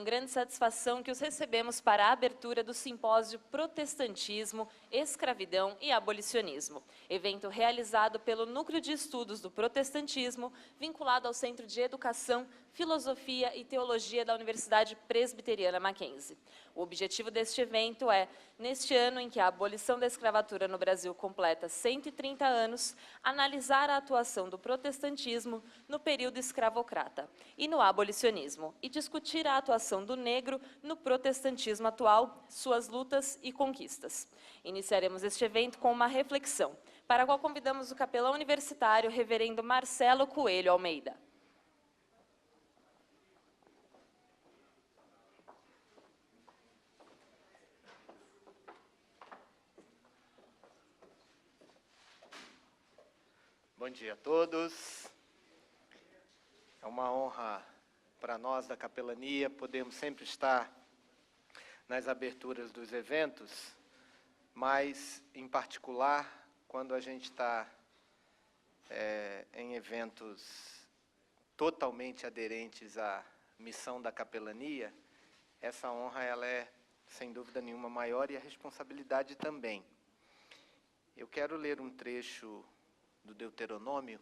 com grande satisfação que os recebemos para a abertura do simpósio Protestantismo, Escravidão e Abolicionismo, evento realizado pelo Núcleo de Estudos do Protestantismo, vinculado ao Centro de Educação, Filosofia e Teologia da Universidade Presbiteriana Mackenzie. O objetivo deste evento é, neste ano em que a abolição da escravatura no Brasil completa 130 anos, analisar a atuação do protestantismo no período escravocrata e no abolicionismo, e discutir a atuação do negro no protestantismo atual, suas lutas e conquistas. Iniciaremos este evento com uma reflexão, para a qual convidamos o capelão universitário, reverendo Marcelo Coelho Almeida. Bom dia a todos. É uma honra para nós da capelania podermos sempre estar nas aberturas dos eventos, mas, em particular, quando a gente está em eventos totalmente aderentes à missão da capelania, essa honra ela é, sem dúvida nenhuma, maior e a responsabilidade também. Eu quero ler um trecho do Deuteronômio,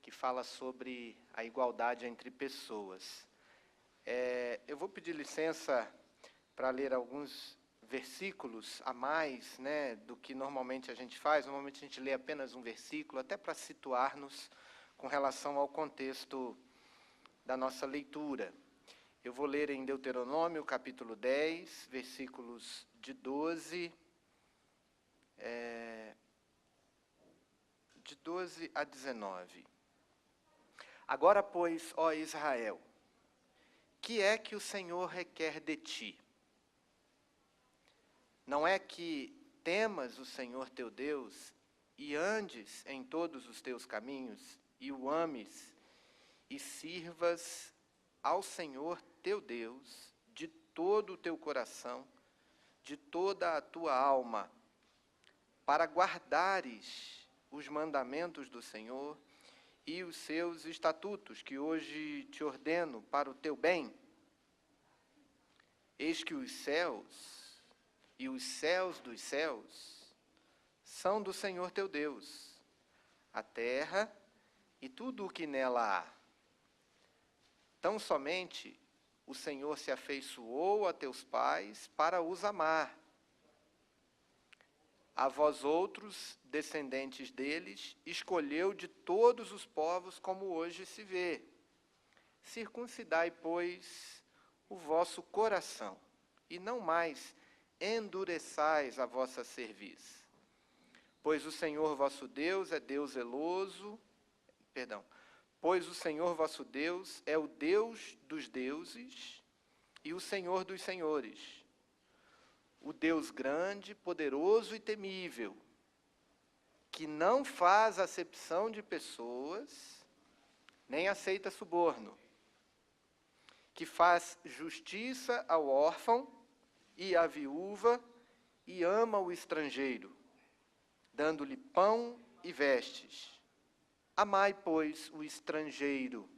que fala sobre a igualdade entre pessoas. Eu vou pedir licença para ler alguns versículos a mais, né, do que normalmente a gente faz. Normalmente a gente lê apenas um versículo, até para situar-nos com relação ao contexto da nossa leitura. Eu vou ler em Deuteronômio, capítulo 10, versículos de 12 a 19. Agora, pois, ó Israel, que é que o Senhor requer de ti? Não é que temas o Senhor teu Deus e andes em todos os teus caminhos e o ames e sirvas ao Senhor teu Deus de todo o teu coração, de toda a tua alma, para guardares os mandamentos do Senhor e os seus estatutos, que hoje te ordeno para o teu bem. Eis que os céus e os céus dos céus são do Senhor teu Deus, a terra e tudo o que nela há. Tão somente o Senhor se afeiçoou a teus pais para os amar. A vós outros, descendentes deles, escolheu de todos os povos, como hoje se vê. Circuncidai, pois, o vosso coração, e não mais endureçais a vossa cerviz. Pois o Senhor vosso Deus é Deus zeloso, pois o Senhor vosso Deus é o Deus dos deuses e o Senhor dos senhores, o Deus grande, poderoso e temível, que não faz acepção de pessoas, nem aceita suborno, que faz justiça ao órfão e à viúva e ama o estrangeiro, dando-lhe pão e vestes. Amai, pois, o estrangeiro,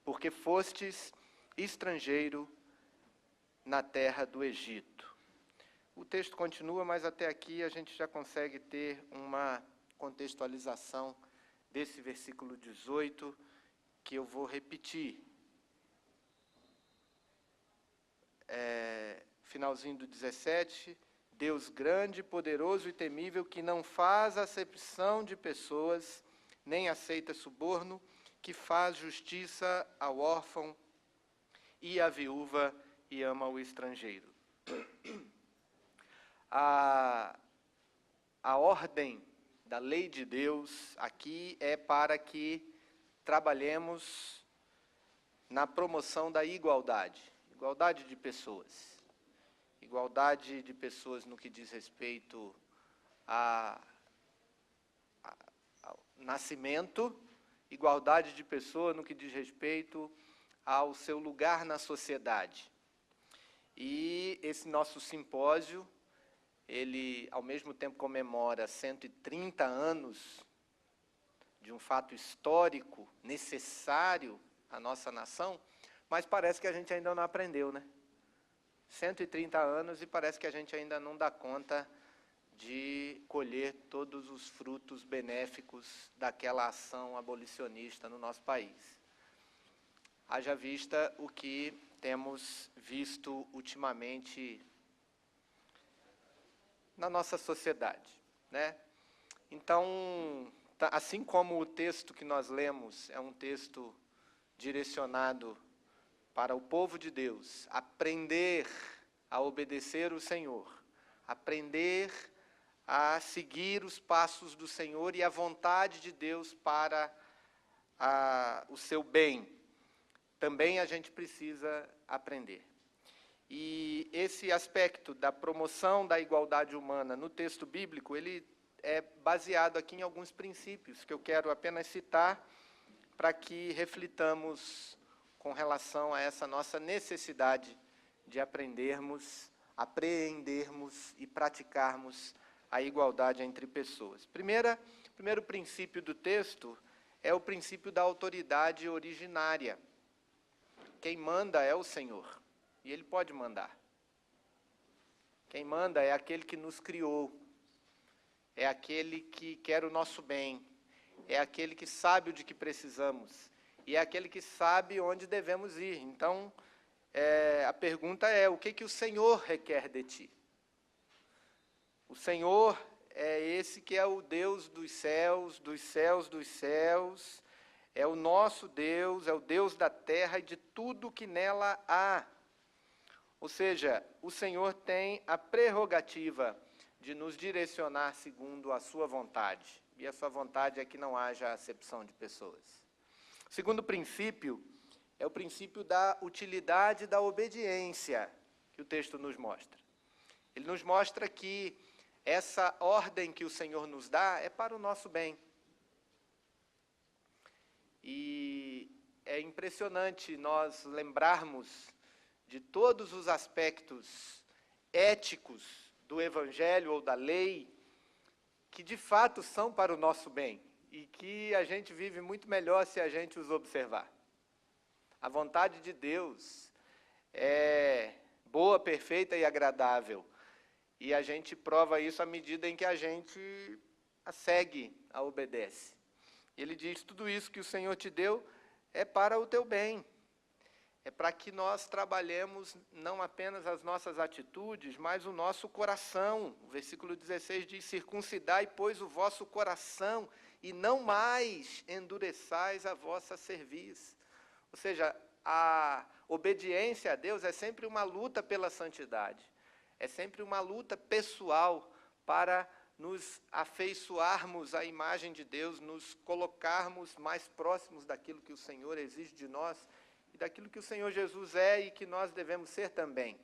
porque fostes estrangeiro na terra do Egito. O texto continua, mas até aqui a gente já consegue ter uma contextualização desse versículo 18, que eu vou repetir. Finalzinho do 17, Deus grande, poderoso e temível, que não faz acepção de pessoas, nem aceita suborno, que faz justiça ao órfão e à viúva e ama o estrangeiro. A ordem da lei de Deus aqui é para que trabalhemos na promoção da igualdade de pessoas. Igualdade de pessoas no que diz respeito ao nascimento, igualdade de pessoa no que diz respeito ao seu lugar na sociedade. E esse nosso simpósio, ele, ao mesmo tempo, comemora 130 anos de um fato histórico necessário à nossa nação, mas parece que a gente ainda não aprendeu, né? 130 anos e parece que a gente ainda não dá conta de colher todos os frutos benéficos daquela ação abolicionista no nosso país. Haja vista o que temos visto ultimamente na nossa sociedade, né? Então, assim como o texto que nós lemos é um texto direcionado para o povo de Deus, aprender a obedecer o Senhor, aprender a seguir os passos do Senhor e a vontade de Deus para o seu bem, também a gente precisa aprender. E esse aspecto da promoção da igualdade humana no texto bíblico, ele é baseado aqui em alguns princípios, que eu quero apenas citar para que reflitamos com relação a essa nossa necessidade de aprendermos, apreendermos e praticarmos a igualdade entre pessoas. Primeiro princípio do texto é o princípio da autoridade originária. Quem manda é o Senhor, e Ele pode mandar. Quem manda é aquele que nos criou, é aquele que quer o nosso bem, é aquele que sabe o de que precisamos, e é aquele que sabe onde devemos ir. Então, a pergunta é, o que o Senhor requer de ti? O Senhor é esse que é o Deus dos céus, dos céus, dos céus, é o nosso Deus, é o Deus da terra e de tudo que nela há. Ou seja, o Senhor tem a prerrogativa de nos direcionar segundo a sua vontade. E a sua vontade é que não haja acepção de pessoas. O segundo princípio é o princípio da utilidade da obediência, que o texto nos mostra. Ele nos mostra que essa ordem que o Senhor nos dá é para o nosso bem. E é impressionante nós lembrarmos de todos os aspectos éticos do Evangelho ou da lei, que de fato são para o nosso bem, e que a gente vive muito melhor se a gente os observar. A vontade de Deus é boa, perfeita e agradável, e a gente prova isso à medida em que a gente a segue, a obedece. Ele diz, tudo isso que o Senhor te deu é para o teu bem. É para que nós trabalhemos não apenas as nossas atitudes, mas o nosso coração. O versículo 16 diz, circuncidai, pois, o vosso coração, e não mais endureçais a vossa cerviz. Ou seja, a obediência a Deus é sempre uma luta pela santidade. É sempre uma luta pessoal para nos afeiçoarmos à imagem de Deus, nos colocarmos mais próximos daquilo que o Senhor exige de nós, e daquilo que o Senhor Jesus é e que nós devemos ser também.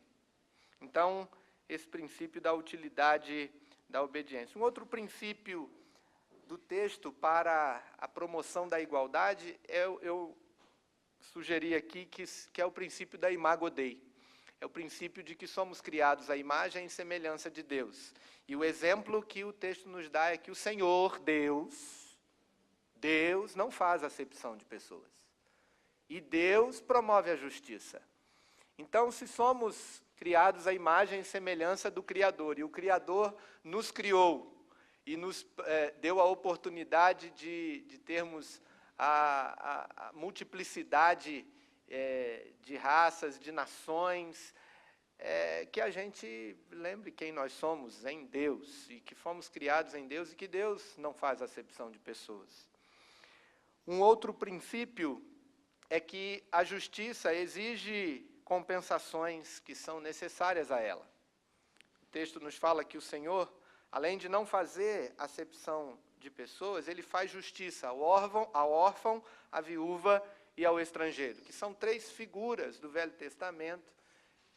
Então, esse princípio da utilidade da obediência. Um outro princípio do texto para a promoção da igualdade, eu sugeri aqui que é o princípio da imago Dei. É o princípio de que somos criados à imagem e semelhança de Deus. E o exemplo que o texto nos dá é que o Senhor, Deus não faz acepção de pessoas. E Deus promove a justiça. Então, se somos criados à imagem e semelhança do Criador, e o Criador nos criou, e nos deu a oportunidade de termos a multiplicidade de raças, de nações, que a gente lembre quem nós somos em Deus, e que fomos criados em Deus, e que Deus não faz acepção de pessoas. Um outro princípio é que a justiça exige compensações que são necessárias a ela. O texto nos fala que o Senhor, além de não fazer acepção de pessoas, Ele faz justiça ao órfão, à viúva e ao estrangeiro, que são três figuras do Velho Testamento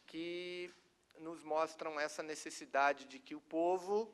que nos mostram essa necessidade de que o povo,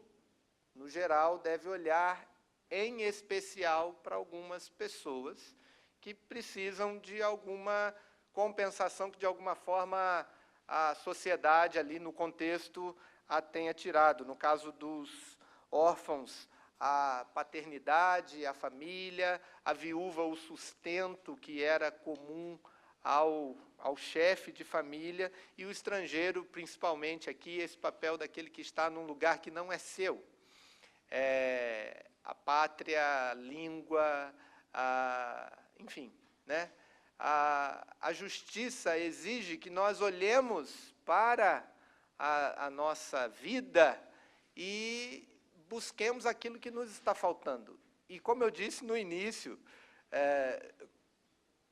no geral, deve olhar em especial para algumas pessoas que precisam de alguma compensação que, de alguma forma, a sociedade ali no contexto a tenha tirado. No caso dos órfãos, a paternidade, a família, a viúva, o sustento que era comum ao chefe de família, e o estrangeiro, principalmente aqui, esse papel daquele que está num lugar que não é seu. A pátria, a língua, enfim, né? A justiça exige que nós olhemos para a nossa vida e busquemos aquilo que nos está faltando. E, como eu disse no início,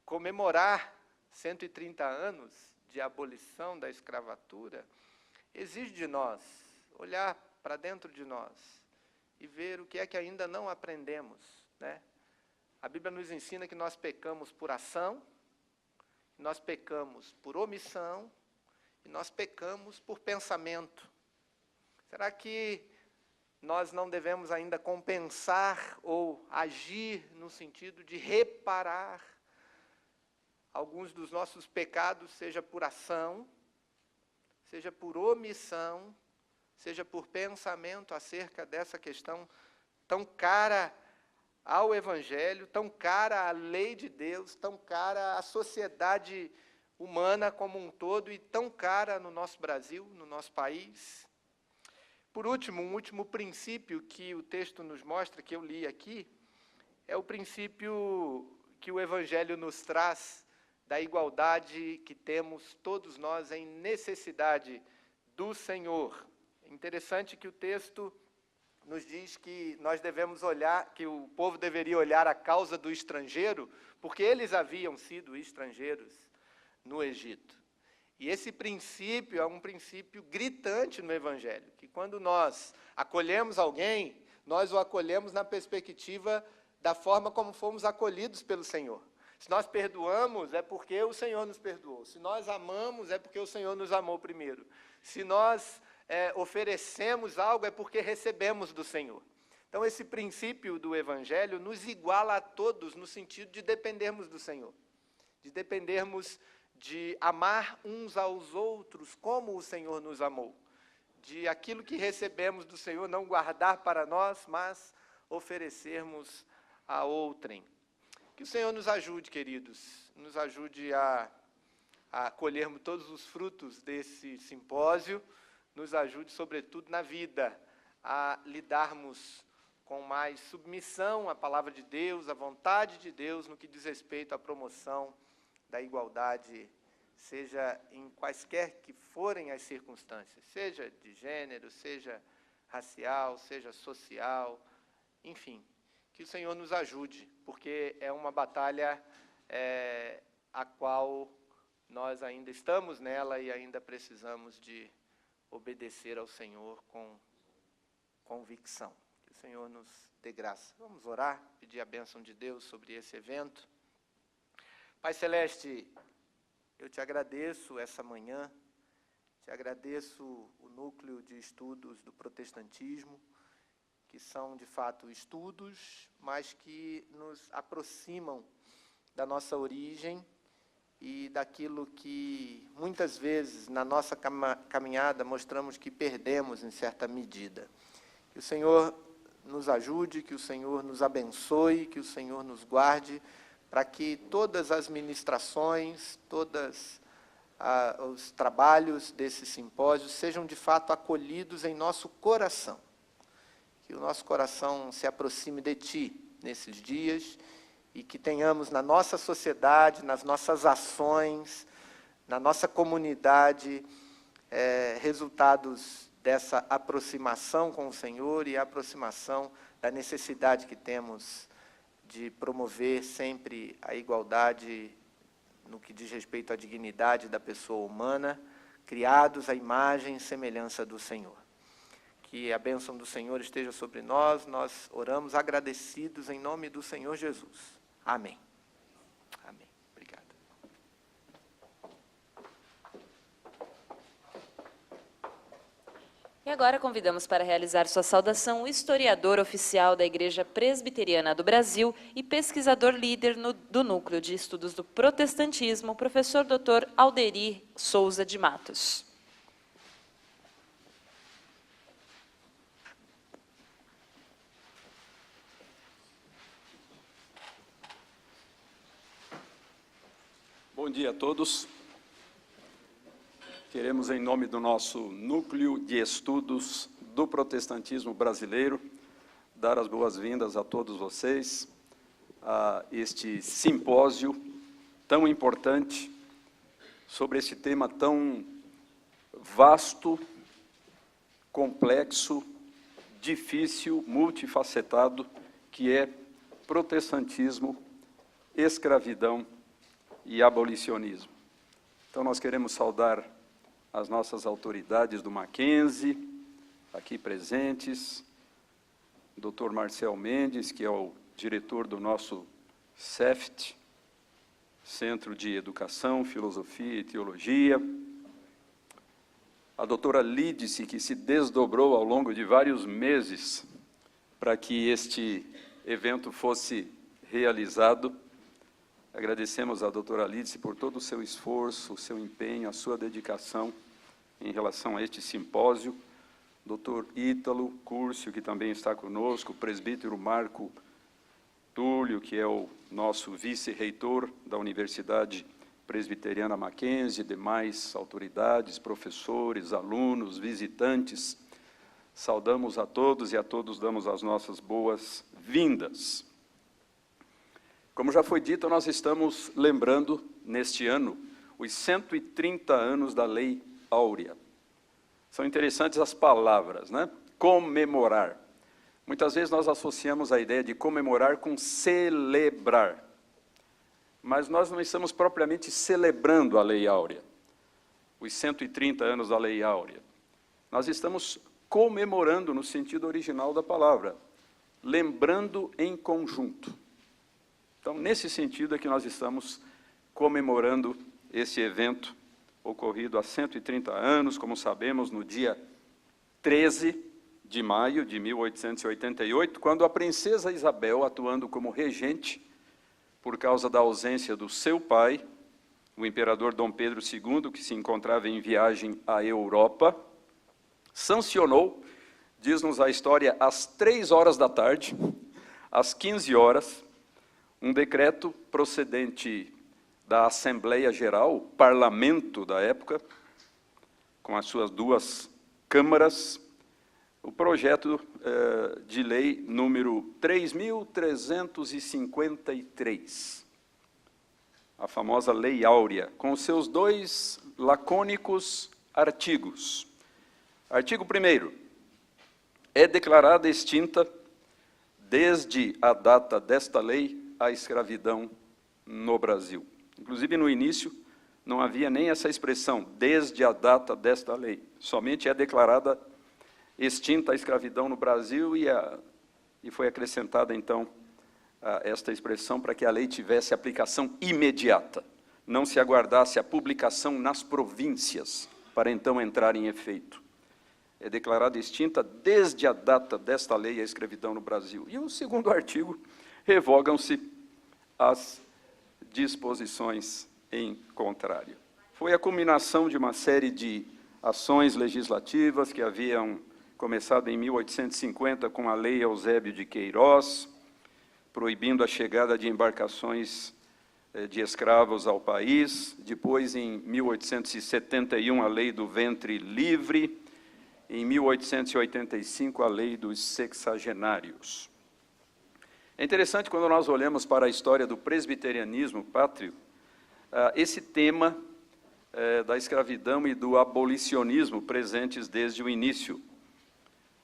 comemorar 130 anos de abolição da escravatura exige de nós olhar para dentro de nós e ver o que é que ainda não aprendemos, né? A Bíblia nos ensina que nós pecamos por ação, nós pecamos por omissão e nós pecamos por pensamento. Será que nós não devemos ainda compensar ou agir no sentido de reparar alguns dos nossos pecados, seja por ação, seja por omissão, seja por pensamento acerca dessa questão tão cara ao Evangelho, tão cara à lei de Deus, tão cara à sociedade humana como um todo e tão cara no nosso Brasil, no nosso país? Por último, um último princípio que o texto nos mostra, que eu li aqui, é o princípio que o Evangelho nos traz da igualdade que temos todos nós em necessidade do Senhor. É interessante que o texto nos diz que nós devemos olhar, que o povo deveria olhar a causa do estrangeiro, porque eles haviam sido estrangeiros no Egito. E esse princípio é um princípio gritante no Evangelho, que quando nós acolhemos alguém, nós o acolhemos na perspectiva da forma como fomos acolhidos pelo Senhor. Se nós perdoamos, é porque o Senhor nos perdoou. Se nós amamos, é porque o Senhor nos amou primeiro. Se nós oferecemos algo, é porque recebemos do Senhor. Então, esse princípio do Evangelho nos iguala a todos no sentido de dependermos do Senhor, de dependermos de amar uns aos outros como o Senhor nos amou, de aquilo que recebemos do Senhor não guardar para nós, mas oferecermos a outrem. Que o Senhor nos ajude, queridos, nos ajude a colhermos todos os frutos desse simpósio, nos ajude, sobretudo, na vida, a lidarmos com mais submissão à palavra de Deus, à vontade de Deus, no que diz respeito à promoção da igualdade, seja em quaisquer que forem as circunstâncias, seja de gênero, seja racial, seja social, enfim, que o Senhor nos ajude, porque é uma batalha a qual nós ainda estamos nela e ainda precisamos de obedecer ao Senhor com convicção. Que o Senhor nos dê graça. Vamos orar, pedir a bênção de Deus sobre esse evento. Pai Celeste, eu te agradeço essa manhã, te agradeço o núcleo de estudos do protestantismo, que são, de fato, estudos, mas que nos aproximam da nossa origem e daquilo que, muitas vezes, na nossa caminhada, mostramos que perdemos em certa medida. Que o Senhor nos ajude, que o Senhor nos abençoe, que o Senhor nos guarde, para que todas as ministrações, todos os trabalhos desse simpósio sejam, de fato, acolhidos em nosso coração. Que o nosso coração se aproxime de Ti nesses dias e que tenhamos na nossa sociedade, nas nossas ações, na nossa comunidade, resultados dessa aproximação com o Senhor e a aproximação da necessidade que temos de promover sempre a igualdade no que diz respeito à dignidade da pessoa humana, criados à imagem e semelhança do Senhor. Que a bênção do Senhor esteja sobre nós, nós oramos agradecidos em nome do Senhor Jesus. Amém. Amém. Obrigado. E agora convidamos para realizar sua saudação o historiador oficial da Igreja Presbiteriana do Brasil e pesquisador líder do Núcleo de Estudos do Protestantismo, professor Dr. Alderir Souza de Matos. Bom dia a todos. Queremos, em nome do nosso Núcleo de Estudos do Protestantismo Brasileiro, dar as boas-vindas a todos vocês a este simpósio tão importante sobre esse tema tão vasto, complexo, difícil, multifacetado, que é protestantismo, escravidão e abolicionismo. Então, nós queremos saudar as nossas autoridades do Mackenzie, aqui presentes, o Dr. Marcel Mendes, que é o diretor do nosso CEFT, Centro de Educação, Filosofia e Teologia, a doutora Lídice, que se desdobrou ao longo de vários meses para que este evento fosse realizado. Agradecemos à doutora Lídice por todo o seu esforço, o seu empenho, a sua dedicação em relação a este simpósio. Doutor Ítalo Curcio, que também está conosco, o presbítero Marco Túlio, que é o nosso vice-reitor da Universidade Presbiteriana Mackenzie, demais autoridades, professores, alunos, visitantes. Saudamos a todos e a todos damos as nossas boas-vindas. Como já foi dito, nós estamos lembrando, neste ano, os 130 anos da Lei Áurea. São interessantes as palavras, né? Comemorar. Muitas vezes nós associamos a ideia de comemorar com celebrar. Mas nós não estamos propriamente celebrando a Lei Áurea, os 130 anos da Lei Áurea. Nós estamos comemorando no sentido original da palavra, lembrando em conjunto. Então, nesse sentido é que nós estamos comemorando esse evento ocorrido há 130 anos, como sabemos, no dia 13 de maio de 1888, quando a princesa Isabel, atuando como regente, por causa da ausência do seu pai, o imperador Dom Pedro II, que se encontrava em viagem à Europa, sancionou, diz-nos a história, às 3 horas da tarde, às 15 horas, um decreto procedente da Assembleia Geral, o parlamento da época, com as suas 2 câmaras, o projeto de lei número 3.353, a famosa Lei Áurea, com os seus 2 lacônicos artigos. Artigo 1º, é declarada extinta, desde a data desta lei, a escravidão no Brasil. Inclusive, no início, não havia nem essa expressão, desde a data desta lei. Somente é declarada extinta a escravidão no Brasil e foi acrescentada, então, esta expressão para que a lei tivesse aplicação imediata, não se aguardasse a publicação nas províncias, para então entrar em efeito. É declarada extinta desde a data desta lei a escravidão no Brasil. E o 2º artigo, revogam-se as disposições em contrário. Foi a culminação de uma série de ações legislativas que haviam começado em 1850 com a Lei Eusébio de Queiroz, proibindo a chegada de embarcações de escravos ao país. Depois, em 1871, a Lei do Ventre Livre. Em 1885, a Lei dos Sexagenários. É interessante quando nós olhamos para a história do presbiterianismo pátrio, esse tema da escravidão e do abolicionismo presentes desde o início,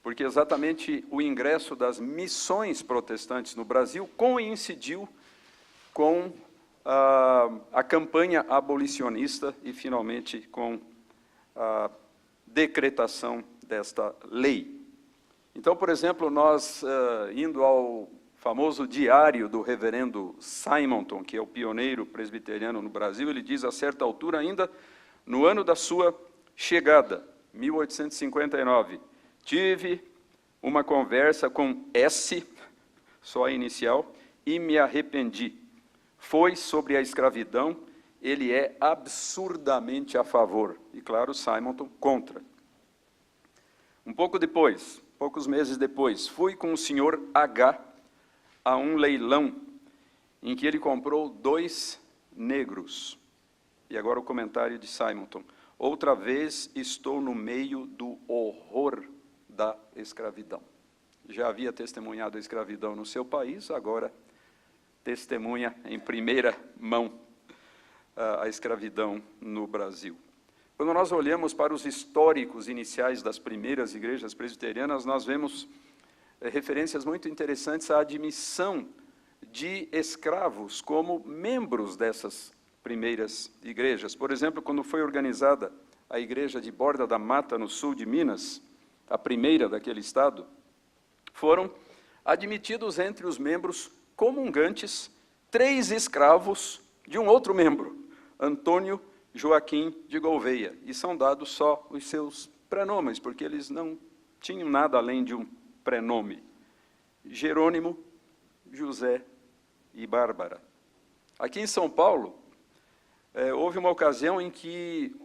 porque exatamente o ingresso das missões protestantes no Brasil coincidiu com a campanha abolicionista e, finalmente, com a decretação desta lei. Então, por exemplo, nós, indo ao famoso diário do reverendo Simonton, que é o pioneiro presbiteriano no Brasil, ele diz, a certa altura, ainda no ano da sua chegada, 1859, tive uma conversa com S, só a inicial, e me arrependi. Foi sobre a escravidão, ele é absurdamente a favor. E, claro, Simonton contra. Um pouco depois, poucos meses depois, fui com o senhor H a um leilão em que ele comprou 2 negros. E agora o comentário de Simonton. Outra vez estou no meio do horror da escravidão. Já havia testemunhado a escravidão no seu país, agora testemunha em primeira mão a escravidão no Brasil. Quando nós olhamos para os históricos iniciais das primeiras igrejas presbiterianas, nós vemos referências muito interessantes à admissão de escravos como membros dessas primeiras igrejas. Por exemplo, quando foi organizada a igreja de Borda da Mata, no sul de Minas, a primeira daquele estado, foram admitidos entre os membros comungantes 3 escravos de um outro membro, Antônio Joaquim de Gouveia, e são dados só os seus prenomes, porque eles não tinham nada além de um prenome: Jerônimo, José e Bárbara. Aqui em São Paulo, houve uma ocasião em que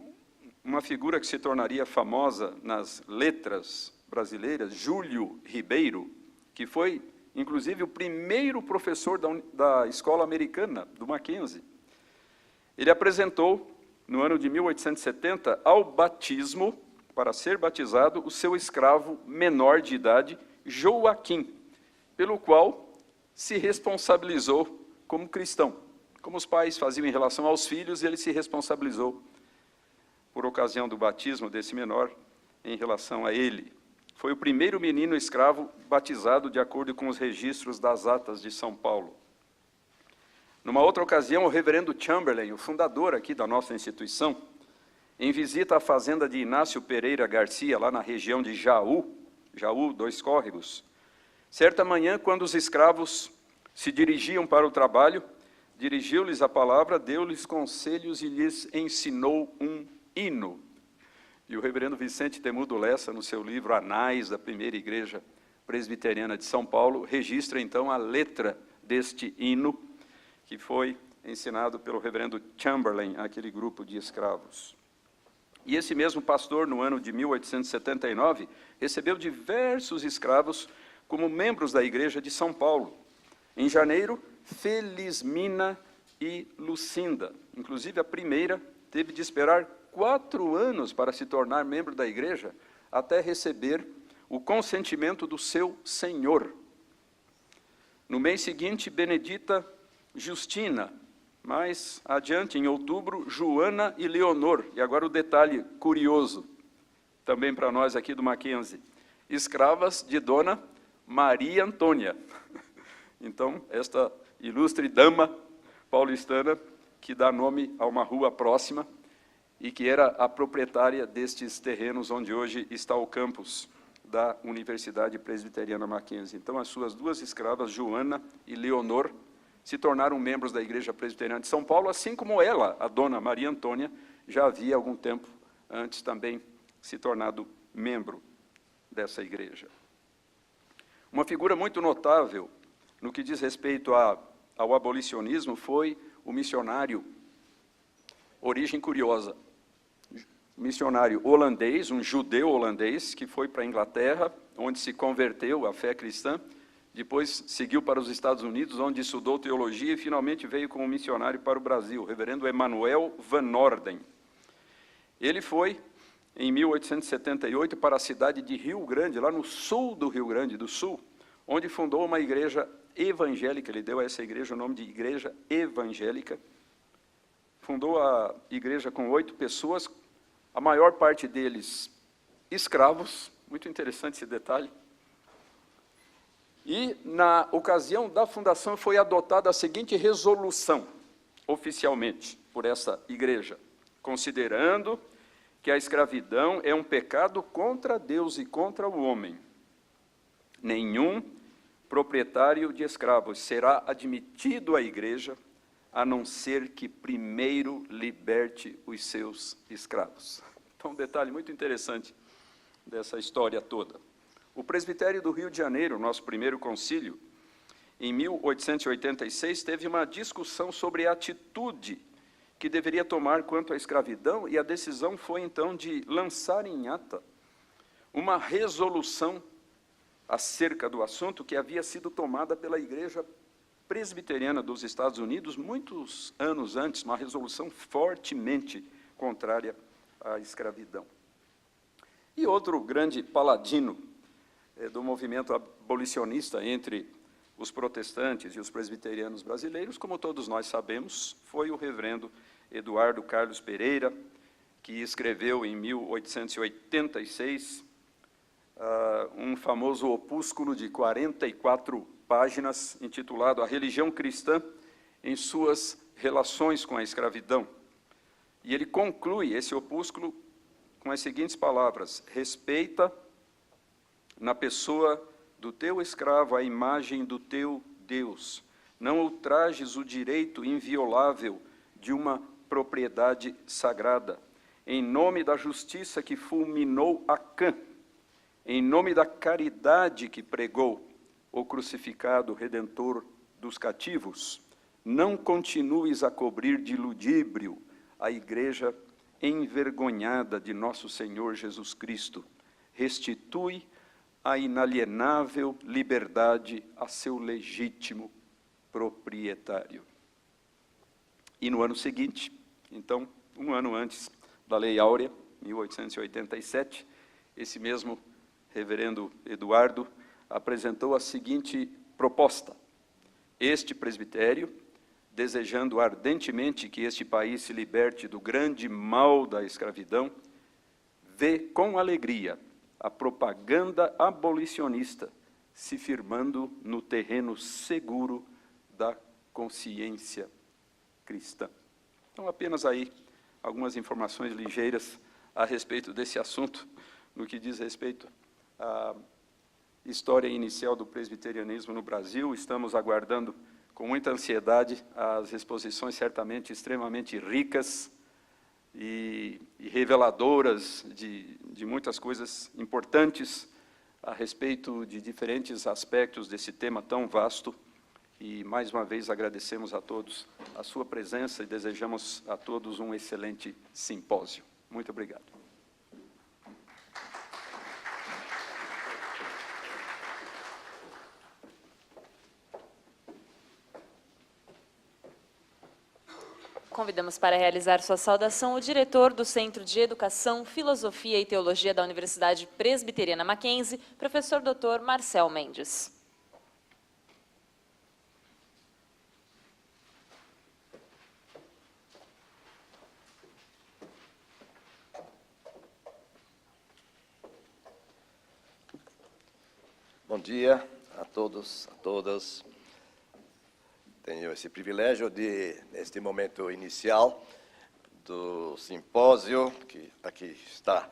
uma figura que se tornaria famosa nas letras brasileiras, Júlio Ribeiro, que foi, inclusive, o primeiro professor da escola americana, do Mackenzie, ele apresentou, no ano de 1870, ao batismo, para ser batizado, o seu escravo menor de idade, Joaquim, pelo qual se responsabilizou como cristão. Como os pais faziam em relação aos filhos, ele se responsabilizou por ocasião do batismo desse menor em relação a ele. Foi o primeiro menino escravo batizado de acordo com os registros das atas de São Paulo. Numa outra ocasião, o reverendo Chamberlain, o fundador aqui da nossa instituição, em visita à fazenda de Inácio Pereira Garcia, lá na região de Jaú, 2 Córregos, certa manhã, quando os escravos se dirigiam para o trabalho, dirigiu-lhes a palavra, deu-lhes conselhos e lhes ensinou um hino. E o reverendo Vicente Temudo Lessa, no seu livro Anais da Primeira Igreja Presbiteriana de São Paulo, registra então a letra deste hino, que foi ensinado pelo reverendo Chamberlain àquele grupo de escravos. E esse mesmo pastor, no ano de 1879, recebeu diversos escravos como membros da igreja de São Paulo. Em janeiro, Felizmina e Lucinda. Inclusive, a primeira teve de esperar 4 anos para se tornar membro da igreja, até receber o consentimento do seu senhor. No mês seguinte, Benedita Justina, mais adiante, em outubro, Joana e Leonor. E agora o detalhe curioso, também para nós aqui do Mackenzie, escravas de Dona Maria Antônia. Então, esta ilustre dama paulistana, que dá nome a uma rua próxima, e que era a proprietária destes terrenos onde hoje está o campus da Universidade Presbiteriana Mackenzie. Então, as suas 2 escravas, Joana e Leonor, se tornaram membros da Igreja Presbiteriana de São Paulo, assim como ela, a dona Maria Antônia, já havia algum tempo antes também se tornado membro dessa igreja. Uma figura muito notável no que diz respeito ao abolicionismo foi o missionário, origem curiosa, missionário holandês, um judeu holandês, que foi para a Inglaterra, onde se converteu à fé cristã, depois seguiu para os Estados Unidos, onde estudou teologia e finalmente veio como missionário para o Brasil, o reverendo Emanuel Van Orden. Ele foi, em 1878, para a cidade de Rio Grande, lá no sul do Rio Grande do Sul, onde fundou uma igreja evangélica. Ele deu a essa igreja o nome de Igreja Evangélica. Fundou a igreja com 8 pessoas, a maior parte deles escravos, muito interessante esse detalhe. E, na ocasião da fundação, foi adotada a seguinte resolução, oficialmente, por essa igreja: considerando que a escravidão é um pecado contra Deus e contra o homem, nenhum proprietário de escravos será admitido à igreja, a não ser que primeiro liberte os seus escravos. Então, um detalhe muito interessante dessa história toda. O presbitério do Rio de Janeiro, nosso primeiro concílio, em 1886, teve uma discussão sobre a atitude que deveria tomar quanto à escravidão, e a decisão foi, então, de lançar em ata uma resolução acerca do assunto que havia sido tomada pela igreja Presbiteriana dos Estados Unidos, muitos anos antes, uma resolução fortemente contrária à escravidão. E outro grande paladino do movimento abolicionista entre os protestantes e os presbiterianos brasileiros, como todos nós sabemos, foi o reverendo Eduardo Carlos Pereira, que escreveu em 1886 um famoso opúsculo de 44 páginas, intitulado A Religião Cristã em suas relações com a escravidão. E ele conclui esse opúsculo com as seguintes palavras: respeita na pessoa do teu escravo a imagem do teu Deus, não ultrajes o direito inviolável de uma propriedade sagrada, em nome da justiça que fulminou Acã, em nome da caridade que pregou o crucificado Redentor dos cativos, não continues a cobrir de ludíbrio a igreja envergonhada de nosso Senhor Jesus Cristo. Restitui a inalienável liberdade a seu legítimo proprietário. E no ano seguinte, então, um ano antes da Lei Áurea, 1887, esse mesmo reverendo Eduardo apresentou a seguinte proposta: este presbitério, desejando ardentemente que este país se liberte do grande mal da escravidão, vê com alegria a propaganda abolicionista se firmando no terreno seguro da consciência cristã. Então, apenas aí algumas informações ligeiras a respeito desse assunto, no que diz respeito à história inicial do presbiterianismo no Brasil. Estamos aguardando com muita ansiedade as exposições certamente extremamente ricas e reveladoras de muitas coisas importantes a respeito de diferentes aspectos desse tema tão vasto. E, mais uma vez, agradecemos a todos a sua presença e desejamos a todos um excelente simpósio. Muito obrigado. Convidamos para realizar sua saudação o diretor do Centro de Educação, Filosofia e Teologia da Universidade Presbiteriana Mackenzie, professor Dr. Marcel Mendes. Bom dia a todos, a todas. Tenho esse privilégio de, neste momento inicial do simpósio, que aqui está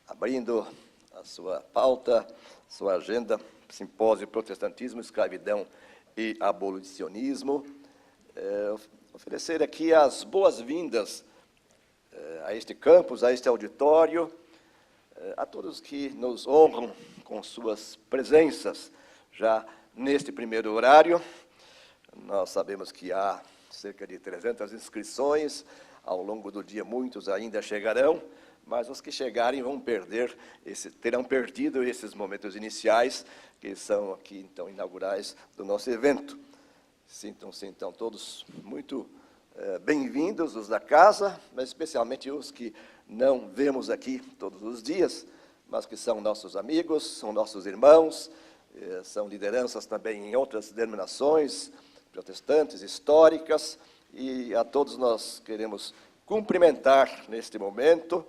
abrindo a sua pauta, sua agenda, simpósio Protestantismo, Escravidão e Abolicionismo, oferecer aqui as boas-vindas a este campus, a este auditório, a todos que nos honram com suas presenças já neste primeiro horário. Nós sabemos que há cerca de 300 inscrições, ao longo do dia muitos ainda chegarão, mas os que chegarem terão perdido esses momentos iniciais, que são aqui, então, inaugurais do nosso evento. Sintam-se, então, todos muito bem-vindos, os da casa, mas especialmente os que não vemos aqui todos os dias, mas que são nossos amigos, são nossos irmãos, são lideranças também em outras denominações, protestantes, históricas, e a todos nós queremos cumprimentar neste momento,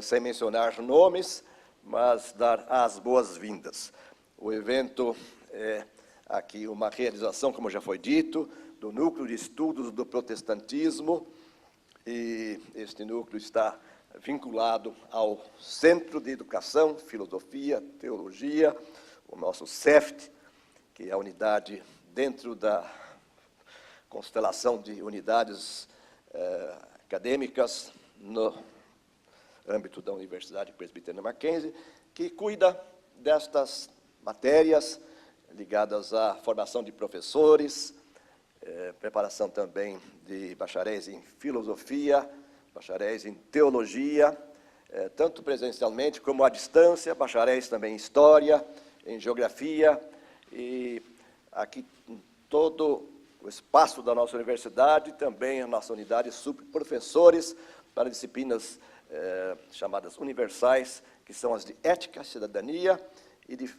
sem mencionar nomes, mas dar as boas-vindas. O evento é aqui uma realização, como já foi dito, do Núcleo de Estudos do Protestantismo, e este núcleo está vinculado ao Centro de Educação, Filosofia, Teologia, o nosso CEFT, que é a unidade dentro da constelação de unidades acadêmicas no âmbito da Universidade Presbiteriana Mackenzie, que cuida destas matérias ligadas à formação de professores, preparação também de bacharéis em filosofia, bacharéis em teologia, tanto presencialmente como à distância, bacharéis também em história, em geografia, e aqui todo o espaço da nossa universidade, também a nossa unidade subprofessores para disciplinas chamadas universais, que são as de ética, cidadania e de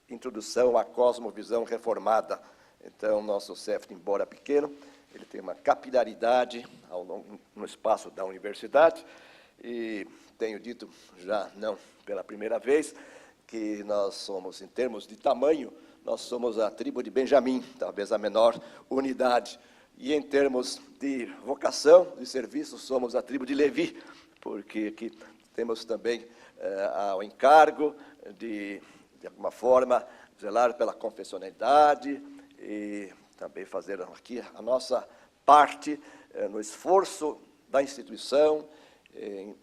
introdução à cosmovisão reformada. Então, nosso CEFT, embora pequeno, ele tem uma capilaridade no espaço da universidade, e tenho dito, já não pela primeira vez, que nós somos, em termos de tamanho, nós somos a tribo de Benjamim, talvez a menor unidade, e em termos de vocação, de serviço, somos a tribo de Levi, porque aqui temos também o encargo de alguma forma, zelar pela confessionalidade e também fazer aqui a nossa parte no esforço da instituição, em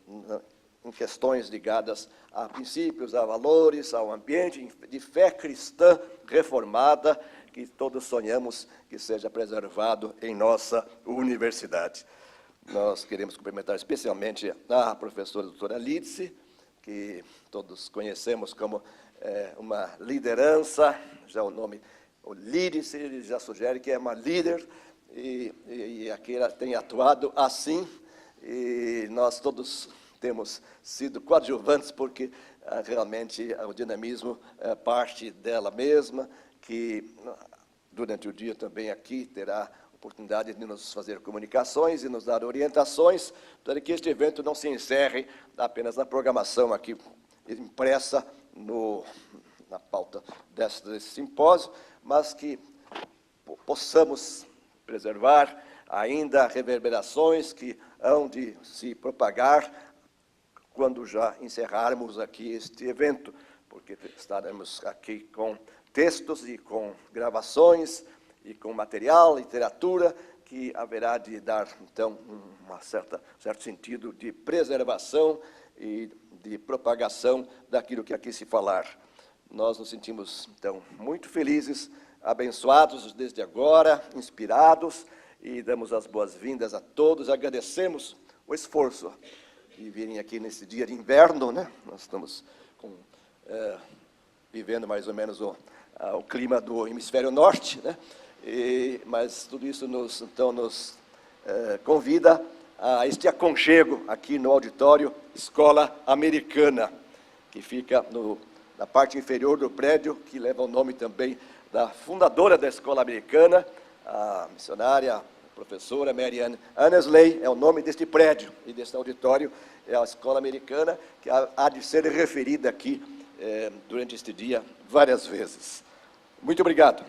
questões ligadas a princípios, a valores, ao ambiente de fé cristã reformada, que todos sonhamos que seja preservado em nossa universidade. Nós queremos cumprimentar especialmente a professora doutora Lídice, que todos conhecemos como uma liderança, já o nome, o Lídice, já sugere que é uma líder, e aqui ela tem atuado assim, e nós todos temos sido coadjuvantes, porque realmente o dinamismo é parte dela mesma, que durante o dia também aqui terá oportunidade de nos fazer comunicações e nos dar orientações, para que este evento não se encerre apenas na programação aqui impressa na pauta desse simpósio, mas que possamos preservar ainda reverberações que hão de se propagar quando já encerrarmos aqui este evento, porque estaremos aqui com textos e com gravações e com material, literatura, que haverá de dar, então, certo sentido de preservação e de propagação daquilo que aqui se falar. Nós nos sentimos, então, muito felizes, abençoados desde agora, inspirados, e damos as boas-vindas a todos, agradecemos o esforço de virem aqui nesse dia de inverno, né? Nós estamos vivendo mais ou menos o clima do hemisfério norte, né? Mas tudo isso nos convida a este aconchego aqui no auditório Escola Americana, que fica na parte inferior do prédio, que leva o nome também da fundadora da Escola Americana, a missionária, a professora Mary Ann Annesley, é o nome deste prédio e deste auditório, é a Escola Americana, que há de ser referida aqui durante este dia várias vezes. Muito obrigado.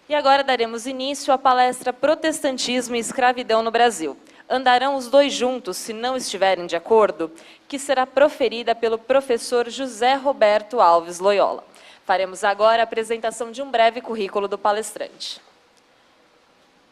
E agora daremos início à palestra Protestantismo e Escravidão no Brasil. Andarão os dois juntos, se não estiverem de acordo, que será proferida pelo professor José Roberto Alves Loyola. Faremos agora a apresentação de um breve currículo do palestrante.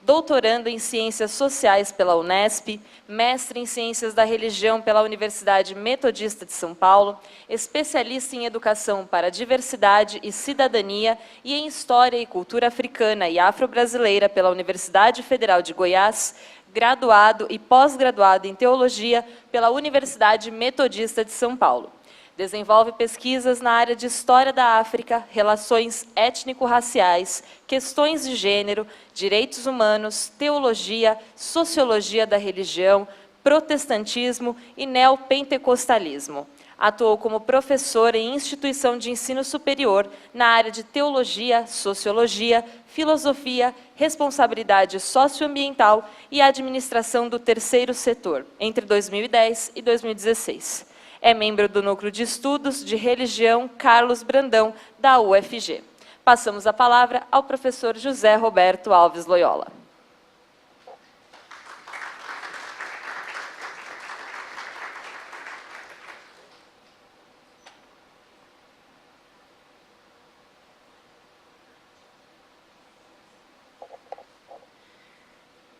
Doutorando em Ciências Sociais pela Unesp, mestre em Ciências da Religião pela Universidade Metodista de São Paulo, especialista em Educação para a Diversidade e Cidadania e em História e Cultura Africana e Afro-Brasileira pela Universidade Federal de Goiás, graduado e pós-graduado em Teologia pela Universidade Metodista de São Paulo. Desenvolve pesquisas na área de História da África, Relações Étnico-Raciais, Questões de Gênero, Direitos Humanos, Teologia, Sociologia da Religião, Protestantismo e Neopentecostalismo. Atuou como professor em instituição de ensino superior na área de Teologia, Sociologia, Filosofia, Responsabilidade Socioambiental e Administração do Terceiro Setor, entre 2010 e 2016. É membro do Núcleo de Estudos de Religião Carlos Brandão, da UFG. Passamos a palavra ao professor José Roberto Alves Loyola.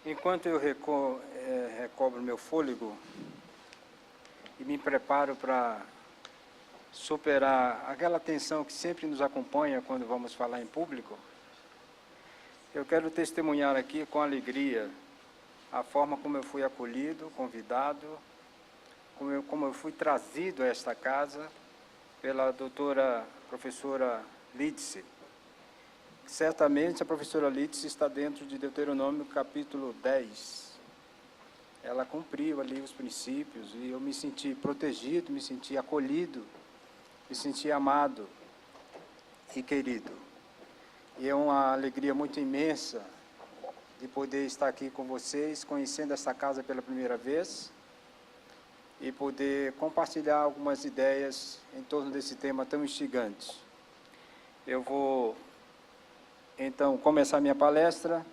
Enquanto eu recobro meu fôlego e me preparo para superar aquela tensão que sempre nos acompanha quando vamos falar em público, eu quero testemunhar aqui com alegria a forma como eu fui acolhido, convidado, como eu fui trazido a esta casa pela doutora professora Lídice, que certamente a professora Lídice está dentro de Deuteronômio capítulo 10. Ela cumpriu ali os princípios e eu me senti protegido, me senti acolhido, me senti amado e querido. E é uma alegria muito imensa de poder estar aqui com vocês, conhecendo essa casa pela primeira vez e poder compartilhar algumas ideias em torno desse tema tão instigante. Eu vou, então, começar minha palestra,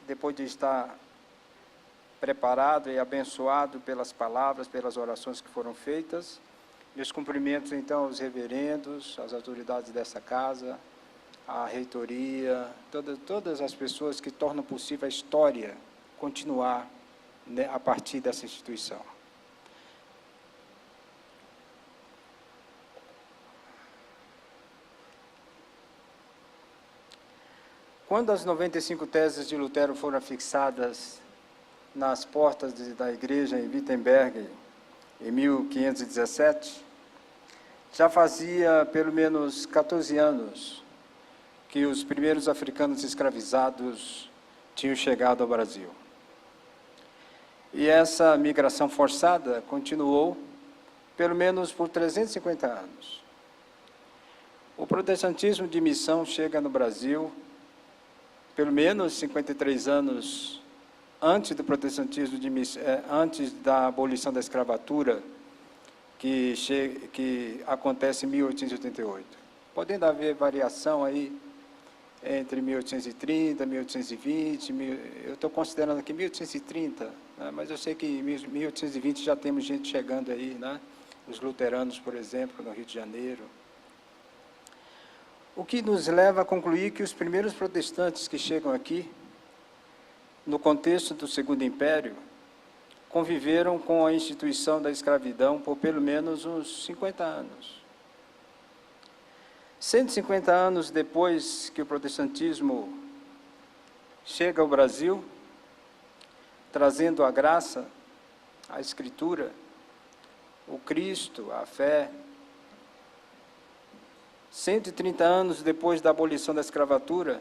depois de estar preparado e abençoado pelas palavras, pelas orações que foram feitas. Meus cumprimentos, então, aos reverendos, às autoridades dessa casa, à reitoria, todas as pessoas que tornam possível a história continuar, né, a partir dessa instituição. Quando as 95 teses de Lutero foram fixadas nas portas da igreja em Wittenberg, em 1517, já fazia pelo menos 14 anos que os primeiros africanos escravizados tinham chegado ao Brasil. E essa migração forçada continuou pelo menos por 350 anos. O protestantismo de missão chega no Brasil pelo menos 53 anos antes do protestantismo de missão, antes da abolição da escravatura, que acontece em 1888. Podendo haver variação aí entre 1830, 1820, eu estou considerando aqui 1830, né, mas eu sei que em 1820 já temos gente chegando aí, né, os luteranos, por exemplo, no Rio de Janeiro. O que nos leva a concluir que os primeiros protestantes que chegam aqui, no contexto do Segundo Império, conviveram com a instituição da escravidão por pelo menos uns 50 anos. 150 anos depois que o protestantismo chega ao Brasil, trazendo a graça, a Escritura, o Cristo, a fé, 130 anos depois da abolição da escravatura,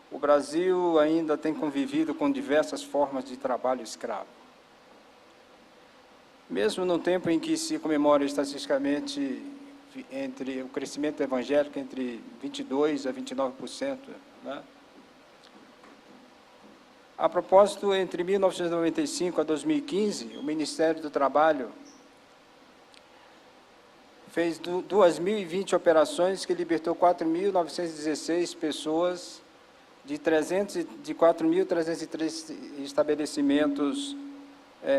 o Brasil ainda tem convivido com diversas formas de trabalho escravo. Mesmo no tempo em que se comemora estatisticamente entre o crescimento evangélico entre 22% a 29%, né? A propósito, entre 1995 a 2015, o Ministério do Trabalho fez 2.020 operações que libertou 4.916 pessoas de 4.303 estabelecimentos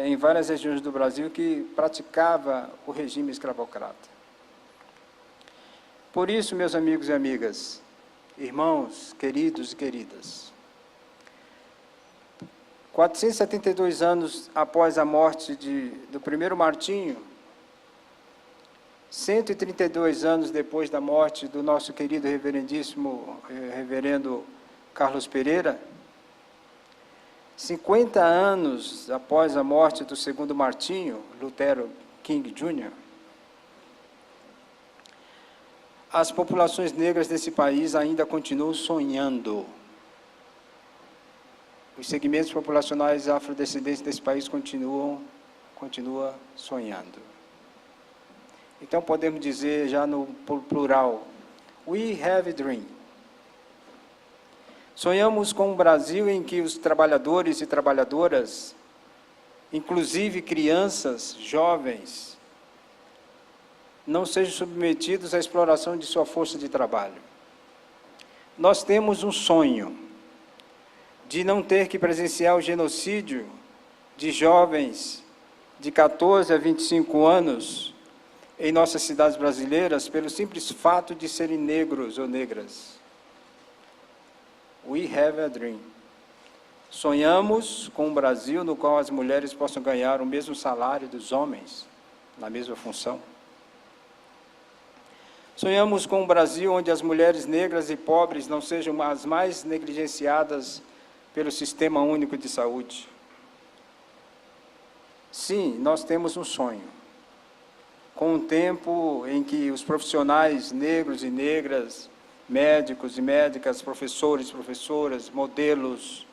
em várias regiões do Brasil que praticava o regime escravocrata. Por isso, meus amigos e amigas, irmãos, queridos e queridas, 472 anos após a morte do primeiro Martinho, 132 anos depois da morte do nosso querido reverendíssimo reverendo Carlos Pereira, 50 anos após a morte do segundo Martinho, Lutero King Jr., as populações negras desse país ainda continuam sonhando. Os segmentos populacionais afrodescendentes desse país continuam sonhando. Então, podemos dizer, já no plural, we have a dream. Sonhamos com um Brasil em que os trabalhadores e trabalhadoras, inclusive crianças, jovens, não sejam submetidos à exploração de sua força de trabalho. Nós temos um sonho de não ter que presenciar o genocídio de jovens de 14 a 25 anos em nossas cidades brasileiras pelo simples fato de serem negros ou negras. We have a dream. Sonhamos com um Brasil no qual as mulheres possam ganhar o mesmo salário dos homens, na mesma função. Sonhamos com um Brasil onde as mulheres negras e pobres não sejam as mais negligenciadas pelo Sistema Único de Saúde. Sim, nós temos um sonho. com um tempo em que os profissionais negros e negras, médicos e médicas, professores, professoras, modelos,